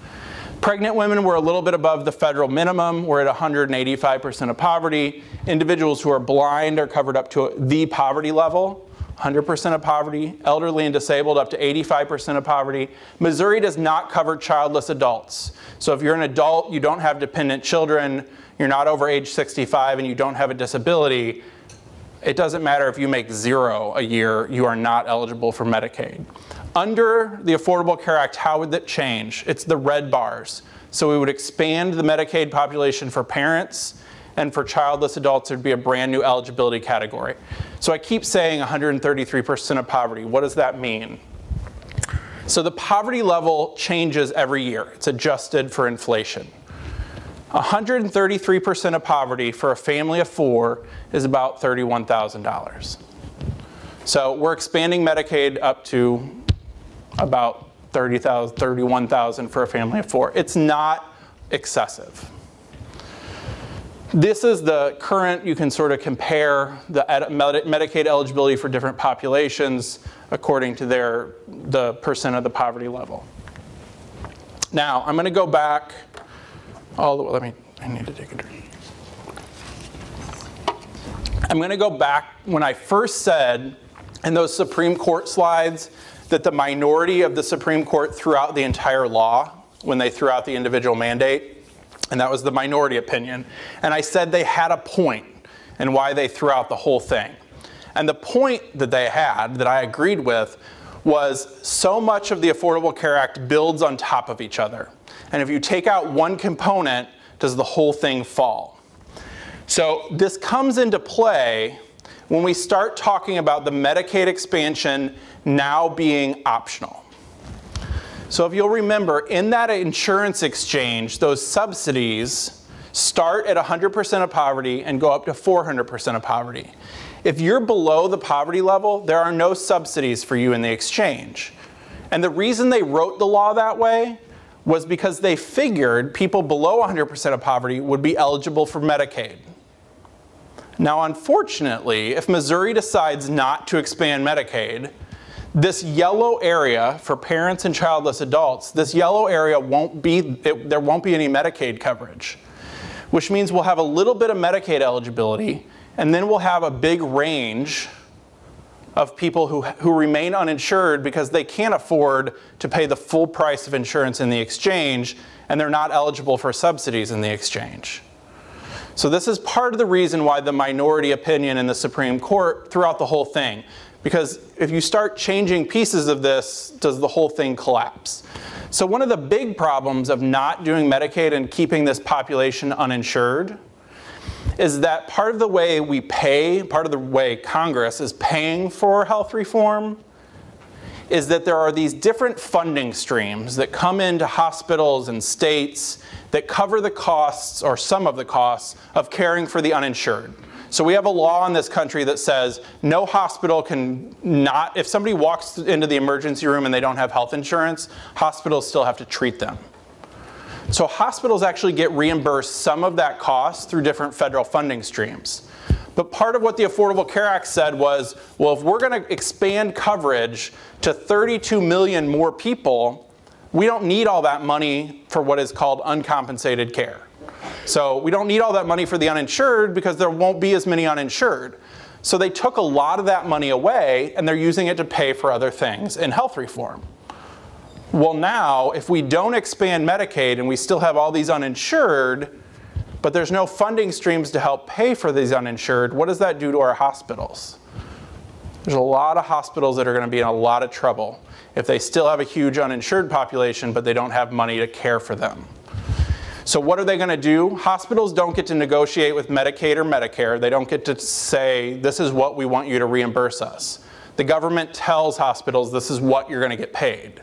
Pregnant women were a little bit above the federal minimum. We're at 185% of poverty. Individuals who are blind are covered up to the poverty level. 100% of poverty, elderly and disabled up to 85% of poverty. Missouri does not cover childless adults. So if you're an adult, you don't have dependent children, you're not over age 65, and you don't have a disability, it doesn't matter if you make $0 a year, you are not eligible for Medicaid. Under the Affordable Care Act, how would that change? It's the red bars. So we would expand the Medicaid population for parents, and for childless adults, there'd be a brand new eligibility category. So I keep saying 133% of poverty. What does that mean? So the poverty level changes every year. It's adjusted for inflation. 133% of poverty for a family of 4 is about $31,000. So we're expanding Medicaid up to about $30,000, $31,000 for a family of 4. It's not excessive. This is the current, you can sort of compare the Medicaid eligibility for different populations according to the percent of the poverty level. Now, I'm going to go back all the way, I need to take a drink. I'm going to go back when I first said in those Supreme Court slides that the minority of the Supreme Court threw out the entire law when they threw out the individual mandate. And that was the minority opinion. And I said they had a point in why they threw out the whole thing. And the point that they had, that I agreed with, was so much of the Affordable Care Act builds on top of each other. And if you take out one component, does the whole thing fall? So this comes into play when we start talking about the Medicaid expansion now being optional. So if you'll remember, in that insurance exchange, those subsidies start at 100% of poverty and go up to 400% of poverty. If you're below the poverty level, there are no subsidies for you in the exchange. And the reason they wrote the law that way was because they figured people below 100% of poverty would be eligible for Medicaid. Now, unfortunately, if Missouri decides not to expand Medicaid, this yellow area for parents and childless adults, this yellow area there won't be any Medicaid coverage, which means we'll have a little bit of Medicaid eligibility, and then we'll have a big range of people who remain uninsured because they can't afford to pay the full price of insurance in the exchange, and they're not eligible for subsidies in the exchange. So this is part of the reason why the minority opinion in the Supreme Court throughout the whole thing. Because if you start changing pieces of this, does the whole thing collapse? So one of the big problems of not doing Medicaid and keeping this population uninsured is that part of the way we pay, part of the way Congress is paying for health reform is that there are these different funding streams that come into hospitals and states that cover the costs, or some of the costs, of caring for the uninsured. So we have a law in this country that says no hospital can not, if somebody walks into the emergency room and they don't have health insurance, hospitals still have to treat them. So hospitals actually get reimbursed some of that cost through different federal funding streams. But part of what the Affordable Care Act said was, well, if we're going to expand coverage to 32 million more people, we don't need all that money for what is called uncompensated care. So we don't need all that money for the uninsured because there won't be as many uninsured. So they took a lot of that money away and they're using it to pay for other things in health reform. Well, now, if we don't expand Medicaid and we still have all these uninsured, but there's no funding streams to help pay for these uninsured, what does that do to our hospitals? There's a lot of hospitals that are going to be in a lot of trouble if they still have a huge uninsured population, but they don't have money to care for them. So what are they going to do? Hospitals don't get to negotiate with Medicaid or Medicare. They don't get to say, this is what we want you to reimburse us. The government tells hospitals, this is what you're going to get paid.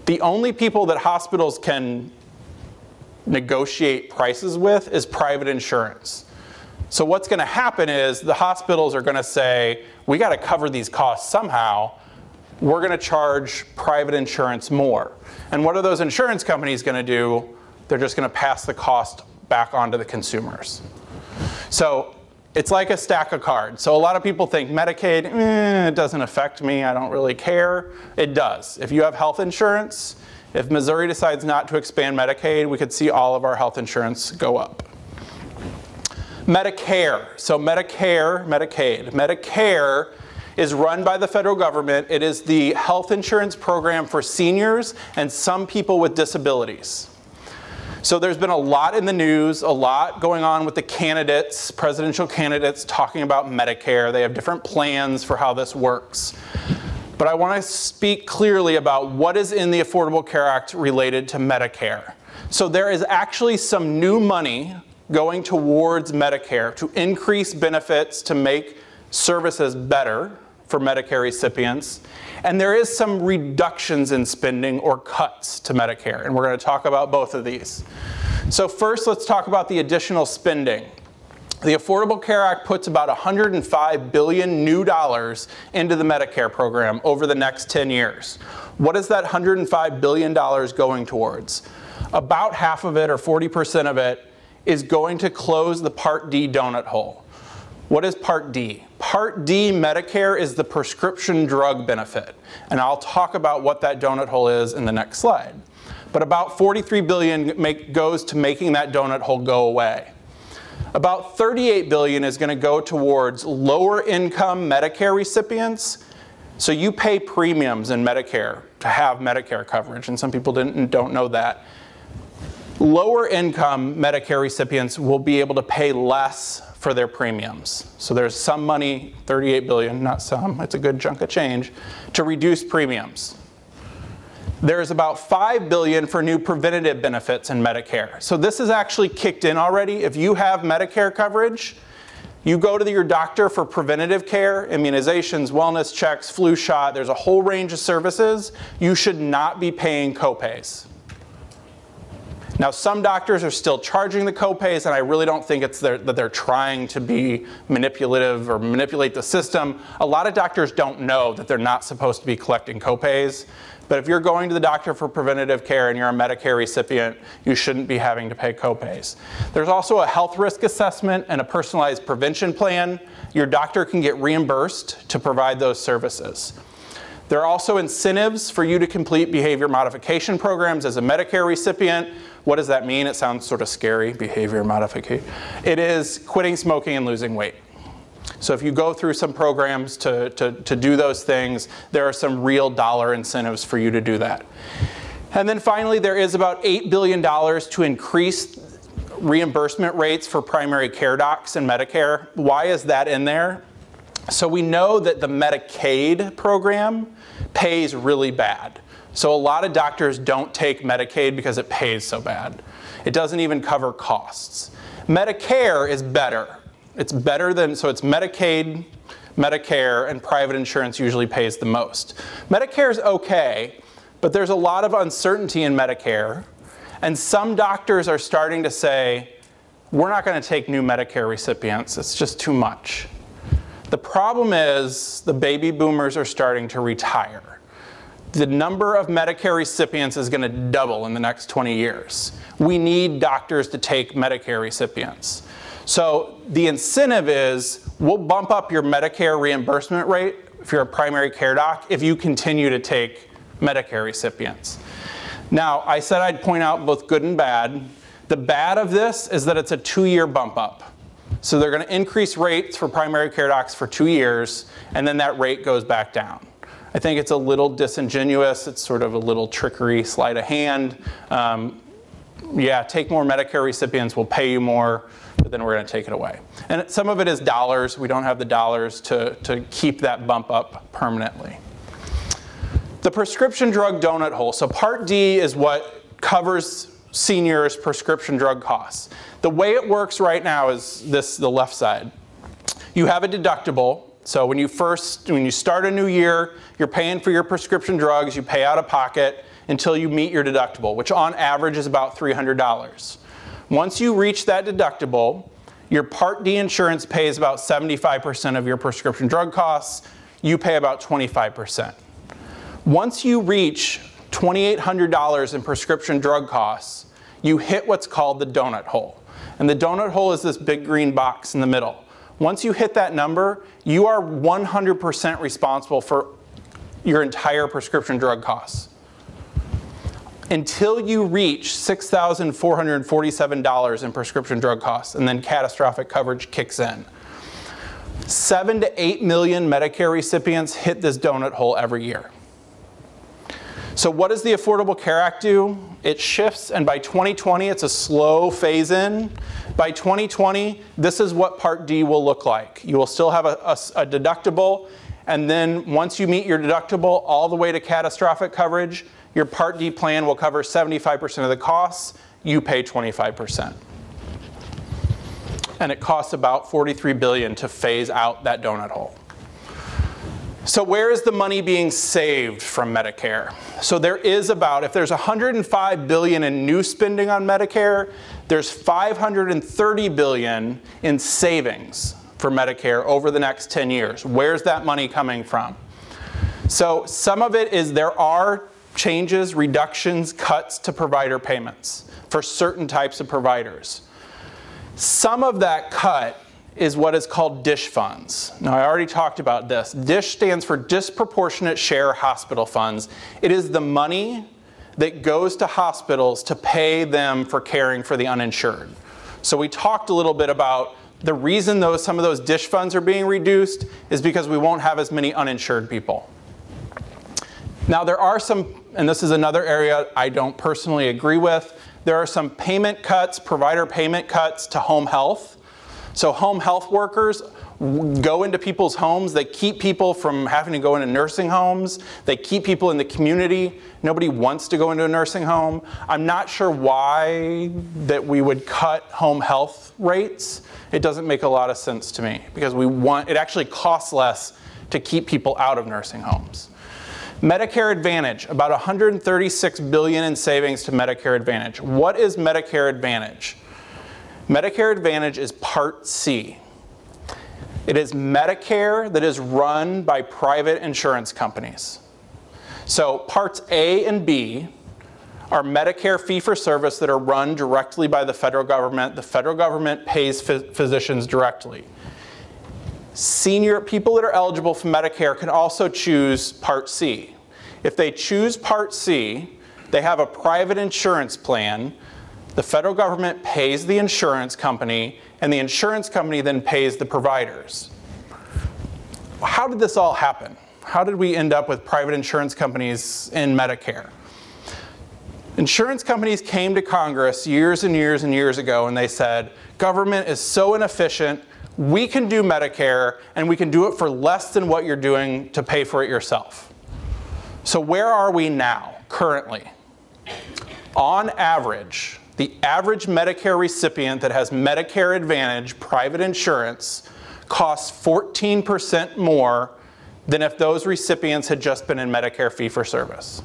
The only people that hospitals can negotiate prices with is private insurance. So what's going to happen is the hospitals are going to say, we got to cover these costs somehow. We're going to charge private insurance more. And what are those insurance companies going to do? They're just going to pass the cost back onto the consumers. So it's like a stack of cards. So a lot of people think Medicaid, it doesn't affect me, I don't really care. It does. If you have health insurance, if Missouri decides not to expand Medicaid, we could see all of our health insurance go up. Medicare. So Medicare, Medicaid. Medicare is run by the federal government. It is the health insurance program for seniors and some people with disabilities. So there's been a lot in the news, a lot going on with the candidates, presidential candidates talking about Medicare. They have different plans for how this works. But I want to speak clearly about what is in the Affordable Care Act related to Medicare. So there is actually some new money going towards Medicare to increase benefits to make services better for Medicare recipients. And there is some reductions in spending or cuts to Medicare, and we're going to talk about both of these. So first, let's talk about the additional spending. The Affordable Care Act puts about $105 billion new dollars into the Medicare program over the next 10 years. What is that $105 billion going towards? About half of it, or 40% of it, is going to close the Part D donut hole. What is Part D? Part D Medicare is the prescription drug benefit, and I'll talk about what that donut hole is in the next slide. But about $43 billion goes to making that donut hole go away. About $38 billion is going to go towards lower income Medicare recipients. So you pay premiums in Medicare to have Medicare coverage, and some people don't know that. Lower income Medicare recipients will be able to pay less for their premiums. So there's some money, $38 billion, not some, it's a good chunk of change, to reduce premiums. There's about $5 billion for new preventative benefits in Medicare. So this is actually kicked in already. If you have Medicare coverage, You go to your doctor for preventative care, immunizations, wellness checks, flu shot, there's a whole range of services. You should not be paying copays. Now, some doctors are still charging the copays, and I really don't think it's that they're trying to be manipulative or manipulate the system. A lot of doctors don't know that they're not supposed to be collecting copays. But if you're going to the doctor for preventative care and you're a Medicare recipient, you shouldn't be having to pay copays. There's also a health risk assessment and a personalized prevention plan. Your doctor can get reimbursed to provide those services. There are also incentives for you to complete behavior modification programs as a Medicare recipient. What does that mean? It sounds sort of scary, behavior modification. It is quitting smoking and losing weight. So if you go through some programs to do those things, there are some real dollar incentives for you to do that. And then finally, there is about $8 billion to increase reimbursement rates for primary care docs in Medicare. Why is that in there? So we know that the Medicaid program pays really bad. So a lot of doctors don't take Medicaid because it pays so bad. It doesn't even cover costs. Medicare is better. It's better than, so it's Medicaid, Medicare, and private insurance usually pays the most. Medicare is okay, but there's a lot of uncertainty in Medicare, and some doctors are starting to say, we're not going to take new Medicare recipients, it's just too much. The problem is the baby boomers are starting to retire. The number of Medicare recipients is going to double in the next 20 years. We need doctors to take Medicare recipients. So the incentive is, we'll bump up your Medicare reimbursement rate if you're a primary care doc if you continue to take Medicare recipients. Now, I said I'd point out both good and bad. The bad of this is that it's a 2-year bump up. So they're going to increase rates for primary care docs for 2 years, and then that rate goes back down. I think it's a little disingenuous. It's sort of a little trickery, sleight of hand. Yeah, take more Medicare recipients, we'll pay you more, but then we're going to take it away. And some of it is dollars. We don't have the dollars to keep that bump up permanently. The prescription drug donut hole. So Part D is what covers seniors' prescription drug costs. The way it works right now is this, the left side. You have a deductible. So when you start a new year, you're paying for your prescription drugs, you pay out of pocket until you meet your deductible, which on average is about $300. Once you reach that deductible, your Part D insurance pays about 75% of your prescription drug costs. You pay about 25%. Once you reach $2,800 in prescription drug costs, you hit what's called the donut hole. And the donut hole is this big green box in the middle. Once you hit that number, you are 100% responsible for your entire prescription drug costs. Until you reach $6,447 in prescription drug costs, and then catastrophic coverage kicks in. 7 to 8 million Medicare recipients hit this donut hole every year. So what does the Affordable Care Act do? It shifts, and by 2020, it's a slow phase in. By 2020, this is what Part D will look like. You will still have a deductible, and then once you meet your deductible all the way to catastrophic coverage, your Part D plan will cover 75% of the costs. You pay 25%. And it costs about $43 billion to phase out that donut hole. So where is the money being saved from Medicare? So there is about, if there's $105 billion in new spending on Medicare, there's $530 billion in savings for Medicare over the next 10 years. Where's that money coming from? So some of it is there are changes, reductions, cuts to provider payments for certain types of providers. Some of that cut is what is called DSH funds. Now, I already talked about this. DSH stands for Disproportionate Share Hospital Funds. It is the money that goes to hospitals to pay them for caring for the uninsured. So we talked a little bit about the reason some of those DSH funds are being reduced is because we won't have as many uninsured people. Now, there are some, and this is another area I don't personally agree with, there are some payment cuts, provider payment cuts to home health. So home health workers go into people's homes. They keep people from having to go into nursing homes. They keep people in the community. Nobody wants to go into a nursing home. I'm not sure why that we would cut home health rates. It doesn't make a lot of sense to me because it actually costs less to keep people out of nursing homes. Medicare Advantage, about $136 billion in savings to Medicare Advantage. What is Medicare Advantage? Medicare Advantage is Part C. It is Medicare that is run by private insurance companies. So Parts A and B are Medicare fee-for-service that are run directly by the federal government. The federal government pays physicians directly. Senior people that are eligible for Medicare can also choose Part C. If they choose Part C, they have a private insurance plan. The federal government pays the insurance company, and the insurance company then pays the providers. How did this all happen? How did we end up with private insurance companies in Medicare? Insurance companies came to Congress years and years and years ago, and they said, government is so inefficient, we can do Medicare, and we can do it for less than what you're doing to pay for it yourself. So where are we now, currently? On average, the average Medicare recipient that has Medicare Advantage private insurance costs 14% more than if those recipients had just been in Medicare fee-for-service.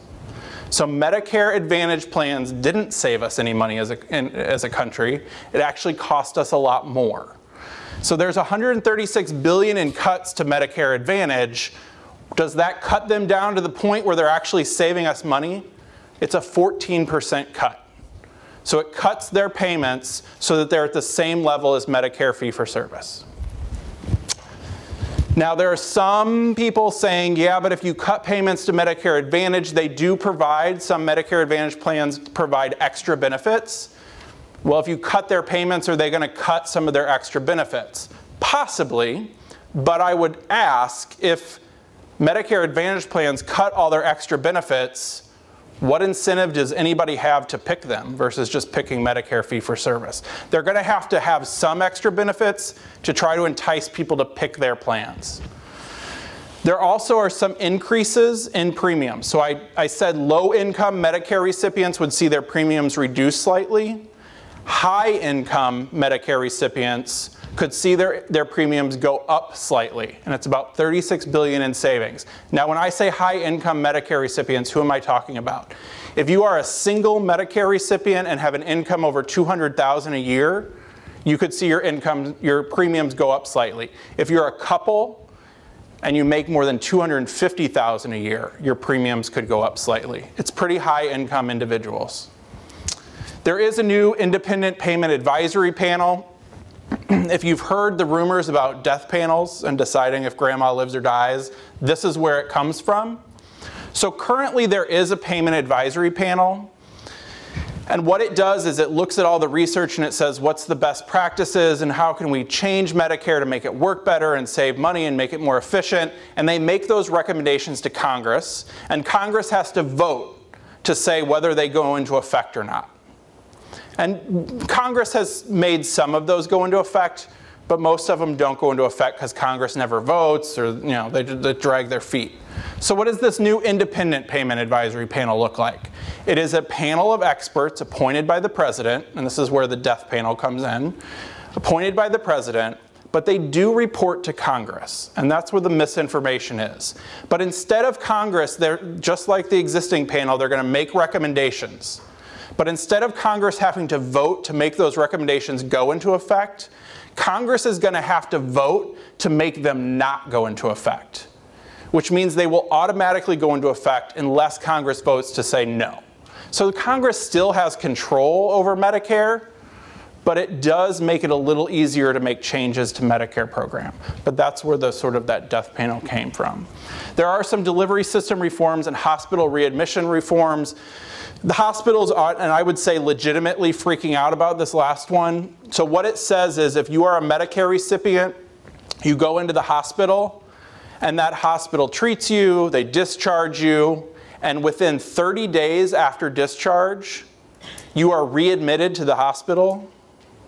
So Medicare Advantage plans didn't save us any money as a country. It actually cost us a lot more. So there's $136 billion in cuts to Medicare Advantage. Does that cut them down to the point where they're actually saving us money? It's a 14% cut. So it cuts their payments so that they're at the same level as Medicare fee-for-service. Now there are some people saying, yeah, but if you cut payments to Medicare Advantage, they do provide, some Medicare Advantage plans provide extra benefits. Well, if you cut their payments, are they going to cut some of their extra benefits? Possibly, but I would ask if Medicare Advantage plans cut all their extra benefits, what incentive does anybody have to pick them versus just picking Medicare fee-for-service? They're going to have some extra benefits to try to entice people to pick their plans. There also are some increases in premiums. So I said low-income Medicare recipients would see their premiums reduce slightly. High-income Medicare recipients could see their premiums go up slightly, and it's about $36 billion in savings. Now, when I say high-income Medicare recipients, who am I talking about? If you are a single Medicare recipient and have an income over $200,000 a year, you could see your premiums go up slightly. If you're a couple and you make more than $250,000 a year, your premiums could go up slightly. It's pretty high-income individuals. There is a new independent payment advisory panel. If you've heard the rumors about death panels and deciding if grandma lives or dies, this is where it comes from. So currently there is a payment advisory panel. And what it does is it looks at all the research and it says what's the best practices and how can we change Medicare to make it work better and save money and make it more efficient. And they make those recommendations to Congress. And Congress has to vote to say whether they go into effect or not. And Congress has made some of those go into effect, but most of them don't go into effect because Congress never votes or they drag their feet. So what does this new independent payment advisory panel look like? It is a panel of experts appointed by the president, and this is where the death panel comes in, appointed by the president, but they do report to Congress, and that's where the misinformation is. But instead of Congress, they're just like the existing panel, they're going to make recommendations. But instead of Congress having to vote to make those recommendations go into effect, Congress is going to have to vote to make them not go into effect, which means they will automatically go into effect unless Congress votes to say no. So Congress still has control over Medicare, but it does make it a little easier to make changes to Medicare program. But that's where the sort of that death panel came from. There are some delivery system reforms and hospital readmission reforms. The hospitals are, and I would say legitimately freaking out about this last one. So what it says is if you are a Medicare recipient, you go into the hospital and that hospital treats you, they discharge you, and within 30 days after discharge, you are readmitted to the hospital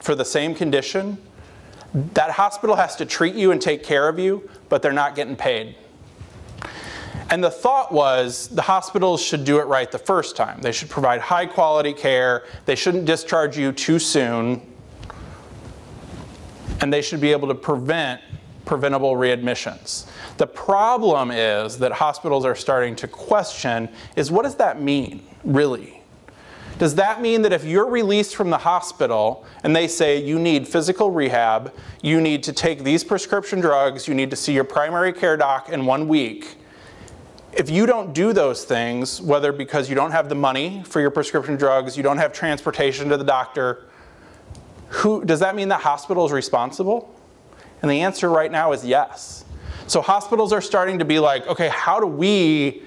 for the same condition, That hospital has to treat you and take care of you, but they're not getting paid. And the thought was the hospitals should do it right the first time. They should provide high quality care. They shouldn't discharge you too soon. And they should be able to prevent preventable readmissions. The problem is that hospitals are starting to question is, what does that mean, really? Does that mean that if you're released from the hospital and they say you need physical rehab, you need to take these prescription drugs, you need to see your primary care doc in 1 week, if you don't do those things, whether because you don't have the money for your prescription drugs, you don't have transportation to the doctor, does that mean that hospital is responsible? And the answer right now is yes. So hospitals are starting to be like, okay, how do we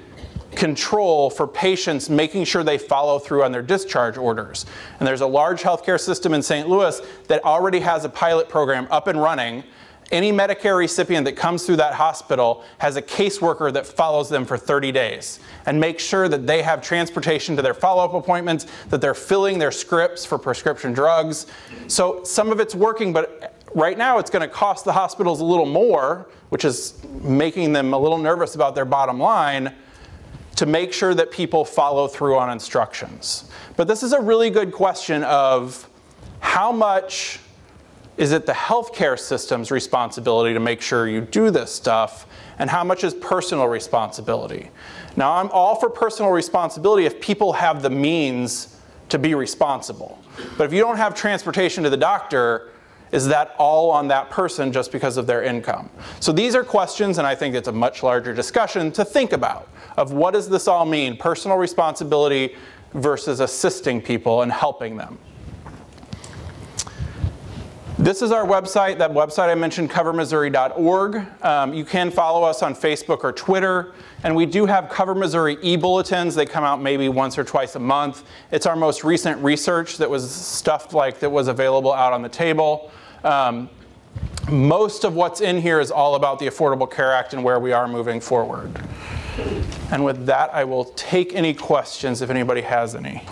control for patients making sure they follow through on their discharge orders? And there's a large healthcare system in St. Louis that already has a pilot program up and running. Any Medicare recipient that comes through that hospital has a caseworker that follows them for 30 days and makes sure that they have transportation to their follow-up appointments, that they're filling their scripts for prescription drugs. So some of it's working, but right now it's going to cost the hospitals a little more, which is making them a little nervous about their bottom line, to make sure that people follow through on instructions. But this is a really good question of how much is it the healthcare system's responsibility to make sure you do this stuff, and how much is personal responsibility? Now, I'm all for personal responsibility if people have the means to be responsible. But if you don't have transportation to the doctor, is that all on that person just because of their income? So these are questions, and I think it's a much larger discussion to think about, of what does this all mean, personal responsibility versus assisting people and helping them. This is our website. That website I mentioned, covermissouri.org. You can follow us on Facebook or Twitter. And we do have Cover Missouri e-bulletins. They come out maybe once or twice a month. It's our most recent research that was stuff that was available out on the table. Most of what's in here is all about the Affordable Care Act and where we are moving forward. And with that, I will take any questions if anybody has any.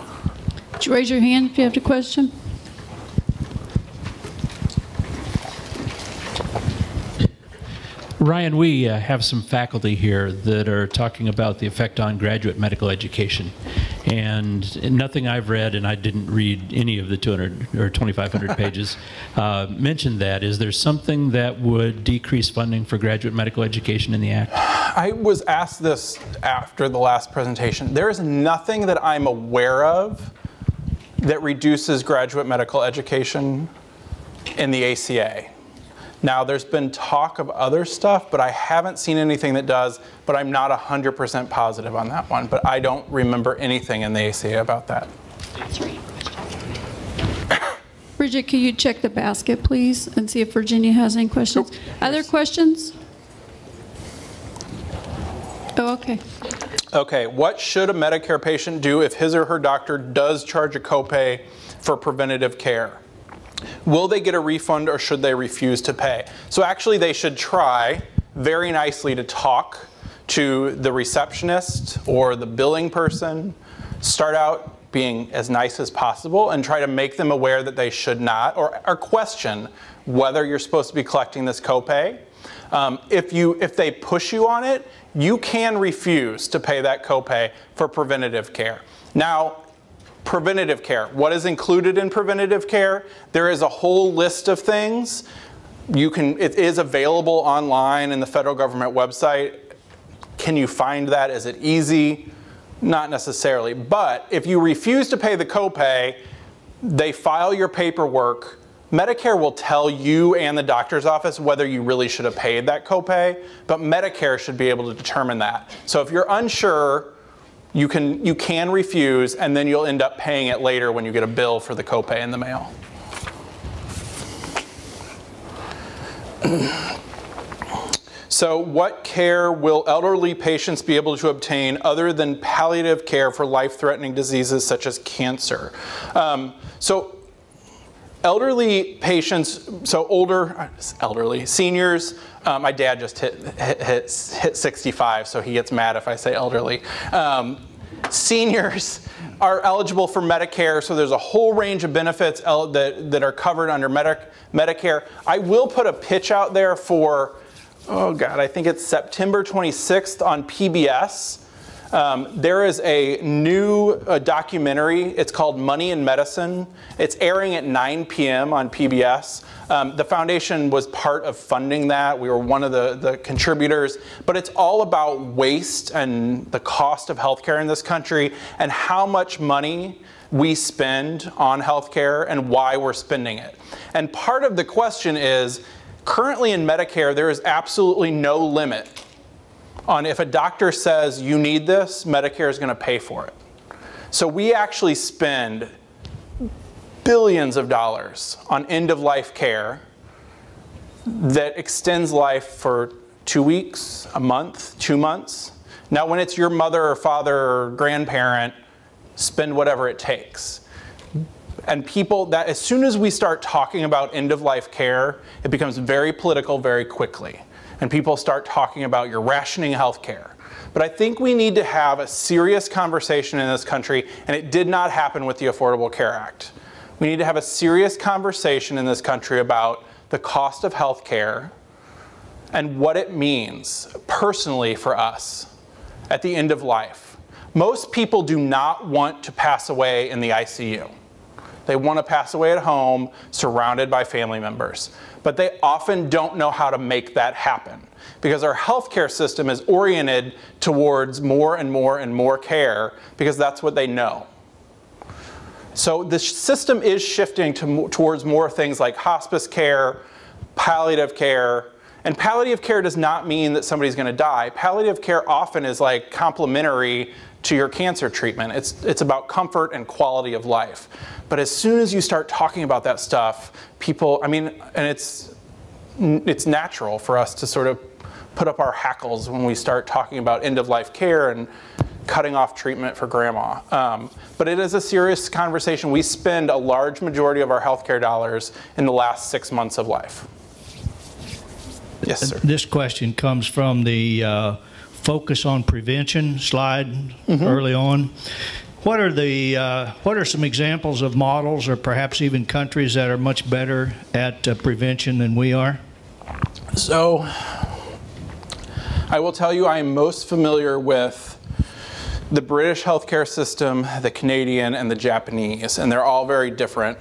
Would you raise your hand if you have a question? Ryan, we have some faculty here that are talking about the effect on graduate medical education. And nothing I've read, and I didn't read any of the 200 or 2,500 pages, mentioned that. Is there something that would decrease funding for graduate medical education in the Act? I was asked this after the last presentation. There is nothing that I'm aware of that reduces graduate medical education in the ACA. Now, there's been talk of other stuff, but I haven't seen anything that does, but I'm not 100% positive on that one. But I don't remember anything in the ACA about that. Bridget, can you check the basket, please, and see if Virginia has any questions? Nope. Other questions? Oh, okay. Okay, what should a Medicare patient do if his or her doctor does charge a copay for preventative care? Will they get a refund or should they refuse to pay? So actually they should try very nicely to talk to the receptionist or the billing person, start out being as nice as possible and try to make them aware that they should not, or question whether you're supposed to be collecting this copay. If they push you on it, you can refuse to pay that copay for preventative care. Now, preventative care. What is included in preventative care? There is a whole list of things. It is available online in the federal government website. Can you find that? Is it easy? Not necessarily. But if you refuse to pay the copay, they file your paperwork. Medicare will tell you and the doctor's office whether you really should have paid that copay, but Medicare should be able to determine that. So if you're unsure, you can refuse, and then you'll end up paying it later when you get a bill for the copay in the mail. So what care will elderly patients be able to obtain other than palliative care for life-threatening diseases such as cancer? Elderly patients, seniors, my dad just hit 65, so he gets mad if I say elderly. Seniors are eligible for Medicare, so there's a whole range of benefits that are covered under Medicare. I will put a pitch out there for, oh God, I think it's September 26th on PBS. There is a new documentary. It's called Money in Medicine. It's airing at 9 p.m. on PBS. The foundation was part of funding that. We were one of the contributors. But it's all about waste and the cost of healthcare in this country and how much money we spend on healthcare and why we're spending it. And part of the question is, currently in Medicare, there is absolutely no limit on if a doctor says you need this, Medicare is going to pay for it. So we actually spend billions of dollars on end-of-life care that extends life for 2 weeks, a month, 2 months. Now when it's your mother or father or grandparent, spend whatever it takes. And people, that as soon as we start talking about end-of-life care, it becomes very political very quickly. And people start talking about you're rationing health care. But I think we need to have a serious conversation in this country, and it did not happen with the Affordable Care Act. We need to have a serious conversation in this country about the cost of health care and what it means personally for us at the end of life. Most people do not want to pass away in the ICU. They want to pass away at home, surrounded by family members. But they often don't know how to make that happen because our healthcare system is oriented towards more and more and more care because that's what they know. So the system is shifting towards more things like hospice care, palliative care. And palliative care does not mean that somebody's going to die. Palliative care often is like complementary to your cancer treatment. It's about comfort and quality of life. But as soon as you start talking about that stuff, people, I mean, and it's natural for us to sort of put up our hackles when we start talking about end-of-life care and cutting off treatment for grandma. But it is a serious conversation. We spend a large majority of our healthcare dollars in the last 6 months of life. Yes, sir. This question comes from the focus on prevention slide early on. What are some examples of models or perhaps even countries that are much better at prevention than we are? So I will tell you I am most familiar with the British healthcare system, the Canadian, and the Japanese, and they're all very different.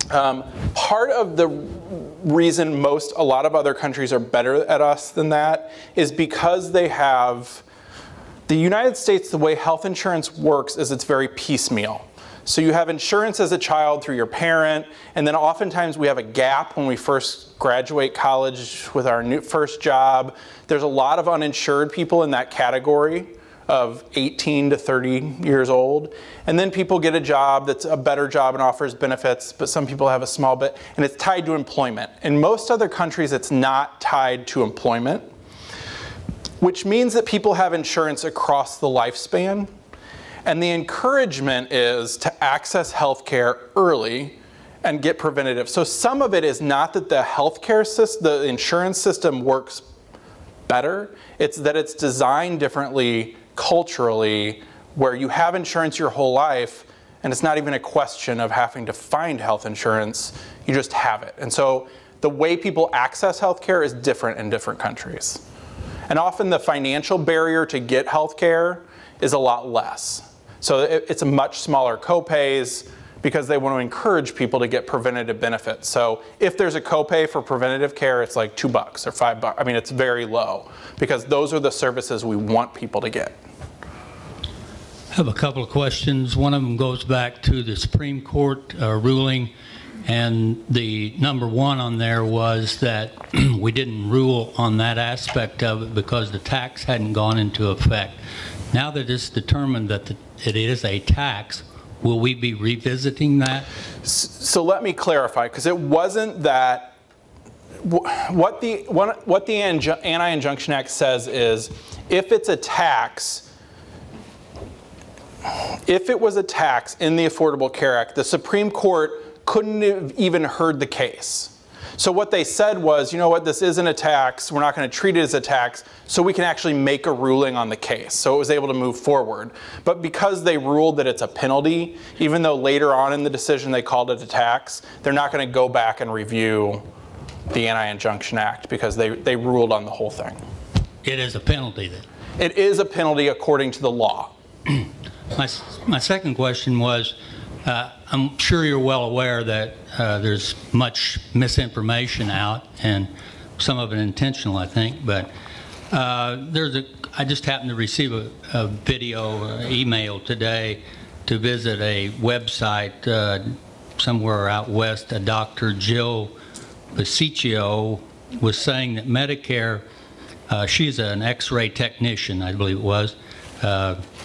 Part of the reason a lot of other countries are better at us than that is because they have, the United States, the way health insurance works is it's very piecemeal. So you have insurance as a child through your parent, and then oftentimes we have a gap when we first graduate college with our first job. There's a lot of uninsured people in that category of 18 to 30 years old. And then people get a job that's a better job and offers benefits, but some people have a small bit, and it's tied to employment. In most other countries, it's not tied to employment, which means that people have insurance across the lifespan. And the encouragement is to access health care early and get preventative. So some of it is not that the healthcare system, the insurance system works better, it's that it's designed differently culturally, where you have insurance your whole life and it's not even a question of having to find health insurance, you just have it. And so the way people access healthcare is different in different countries. And often the financial barrier to get healthcare is a lot less. So it's a much smaller copays because they want to encourage people to get preventative benefits. So if there's a copay for preventative care, it's like $2 or $5. I mean, it's very low because those are the services we want people to get. I have a couple of questions. One of them goes back to the Supreme Court ruling, and the number one on there was that we didn't rule on that aspect of it because the tax hadn't gone into effect. Now that it's determined that it is a tax, will we be revisiting that? So let me clarify, because it wasn't that. What the Anti-Injunction Act says is, if it's a tax, if it was a tax in the Affordable Care Act, the Supreme Court couldn't have even heard the case. So what they said was, you know what, this isn't a tax, we're not going to treat it as a tax, so we can actually make a ruling on the case. So it was able to move forward. But because they ruled that it's a penalty, even though later on in the decision they called it a tax, they're not going to go back and review the Anti-Injunction Act because they ruled on the whole thing. It is a penalty then? It is a penalty according to the law. My second question was, I'm sure you're well aware that there's much misinformation out, and some of it intentional, I think, but I just happened to receive a video, email today to visit a website somewhere out west. Dr. Jill Basiccio was saying that Medicare, she's an X-ray technician, I believe it was,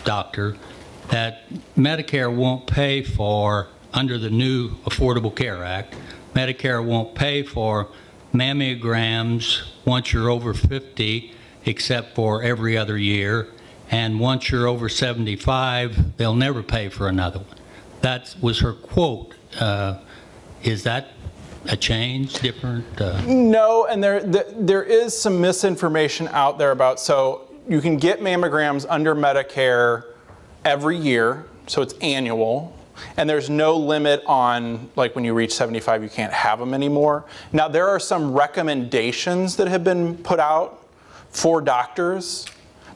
doctor, that Medicare won't pay for, under the new Affordable Care Act, Medicare won't pay for mammograms once you're over 50, except for every other year, and once you're over 75, they'll never pay for another one. That was her quote. Is that a change, different? No, and there is some misinformation out there about, so you can get mammograms under Medicare every year, so it's annual, and there's no limit on, like, when you reach 75 you can't have them anymore. Now there are some recommendations that have been put out for doctors,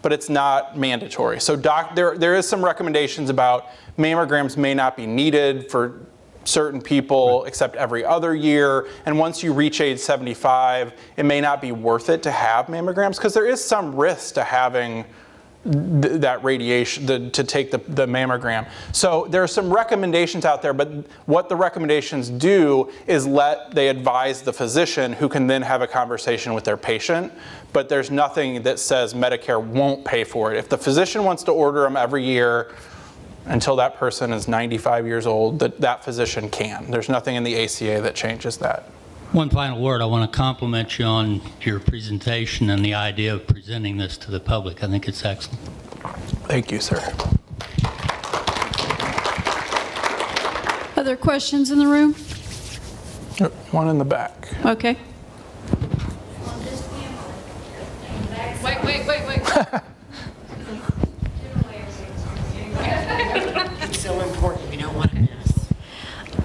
but it's not mandatory. So there is some recommendations about mammograms may not be needed for certain people except every other year, and once you reach age 75 it may not be worth it to have mammograms because there is some risk to having that radiation, to take the mammogram. So there are some recommendations out there, but what the recommendations do is they advise the physician, who can then have a conversation with their patient, but there's nothing that says Medicare won't pay for it. If the physician wants to order them every year until that person is 95 years old, that physician can. There's nothing in the ACA that changes that. One final word. I want to compliment you on your presentation and the idea of presenting this to the public. I think it's excellent. Thank you, sir. Other questions in the room? One in the back. Okay. Wait. It's so important, we don't want to miss.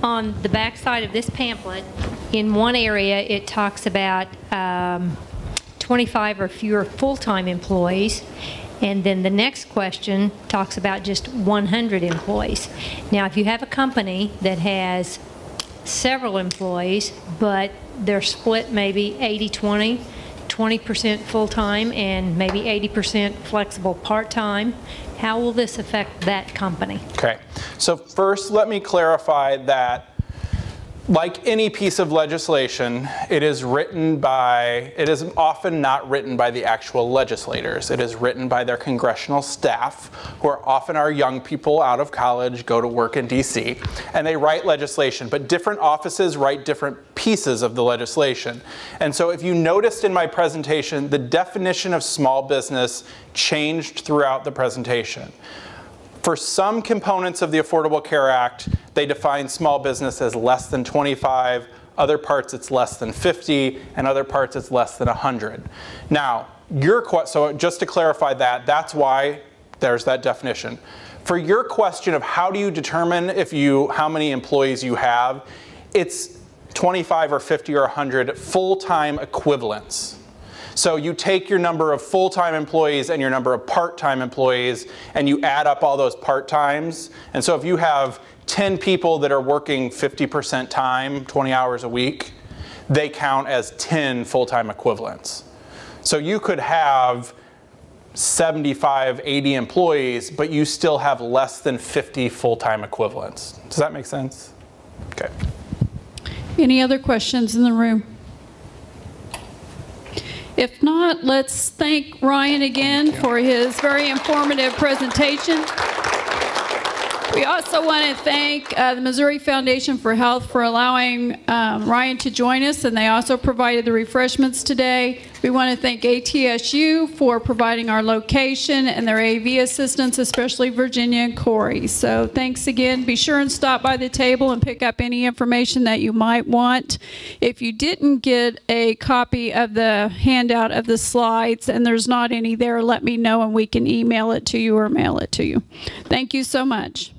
On the back side of this pamphlet, in one area it talks about 25 or fewer full-time employees, and then the next question talks about just 100 employees. Now, if you have a company that has several employees, but they're split maybe 80-20, 20% full-time and maybe 80% flexible part-time, how will this affect that company? Okay, so first let me clarify that, like any piece of legislation, it is often not written by the actual legislators. It is written by their congressional staff, who are often our young people out of college, go to work in DC, and they write legislation, but different offices write different pieces of the legislation. And so if you noticed in my presentation, the definition of small business changed throughout the presentation. For some components of the Affordable Care Act, they define small business as less than 25, other parts it's less than 50, and other parts it's less than 100. Now, so just to clarify that, that's why there's that definition. For your question of how do you determine how many employees you have, it's 25 or 50 or 100 full-time equivalents. So you take your number of full-time employees and your number of part-time employees, and you add up all those part-times. And so if you have 10 people that are working 50% time, 20 hours a week, they count as 10 full-time equivalents. So you could have 75, 80 employees, but you still have less than 50 full-time equivalents. Does that make sense? Okay. Any other questions in the room? If not, let's thank Ryan again for his very informative presentation. We also want to thank the Missouri Foundation for Health for allowing Ryan to join us, and they also provided the refreshments today. We want to thank ATSU for providing our location and their AV assistance, especially Virginia and Corey. So thanks again. Be sure and stop by the table and pick up any information that you might want. If you didn't get a copy of the handout of the slides and there's not any there, let me know and we can email it to you or mail it to you. Thank you so much.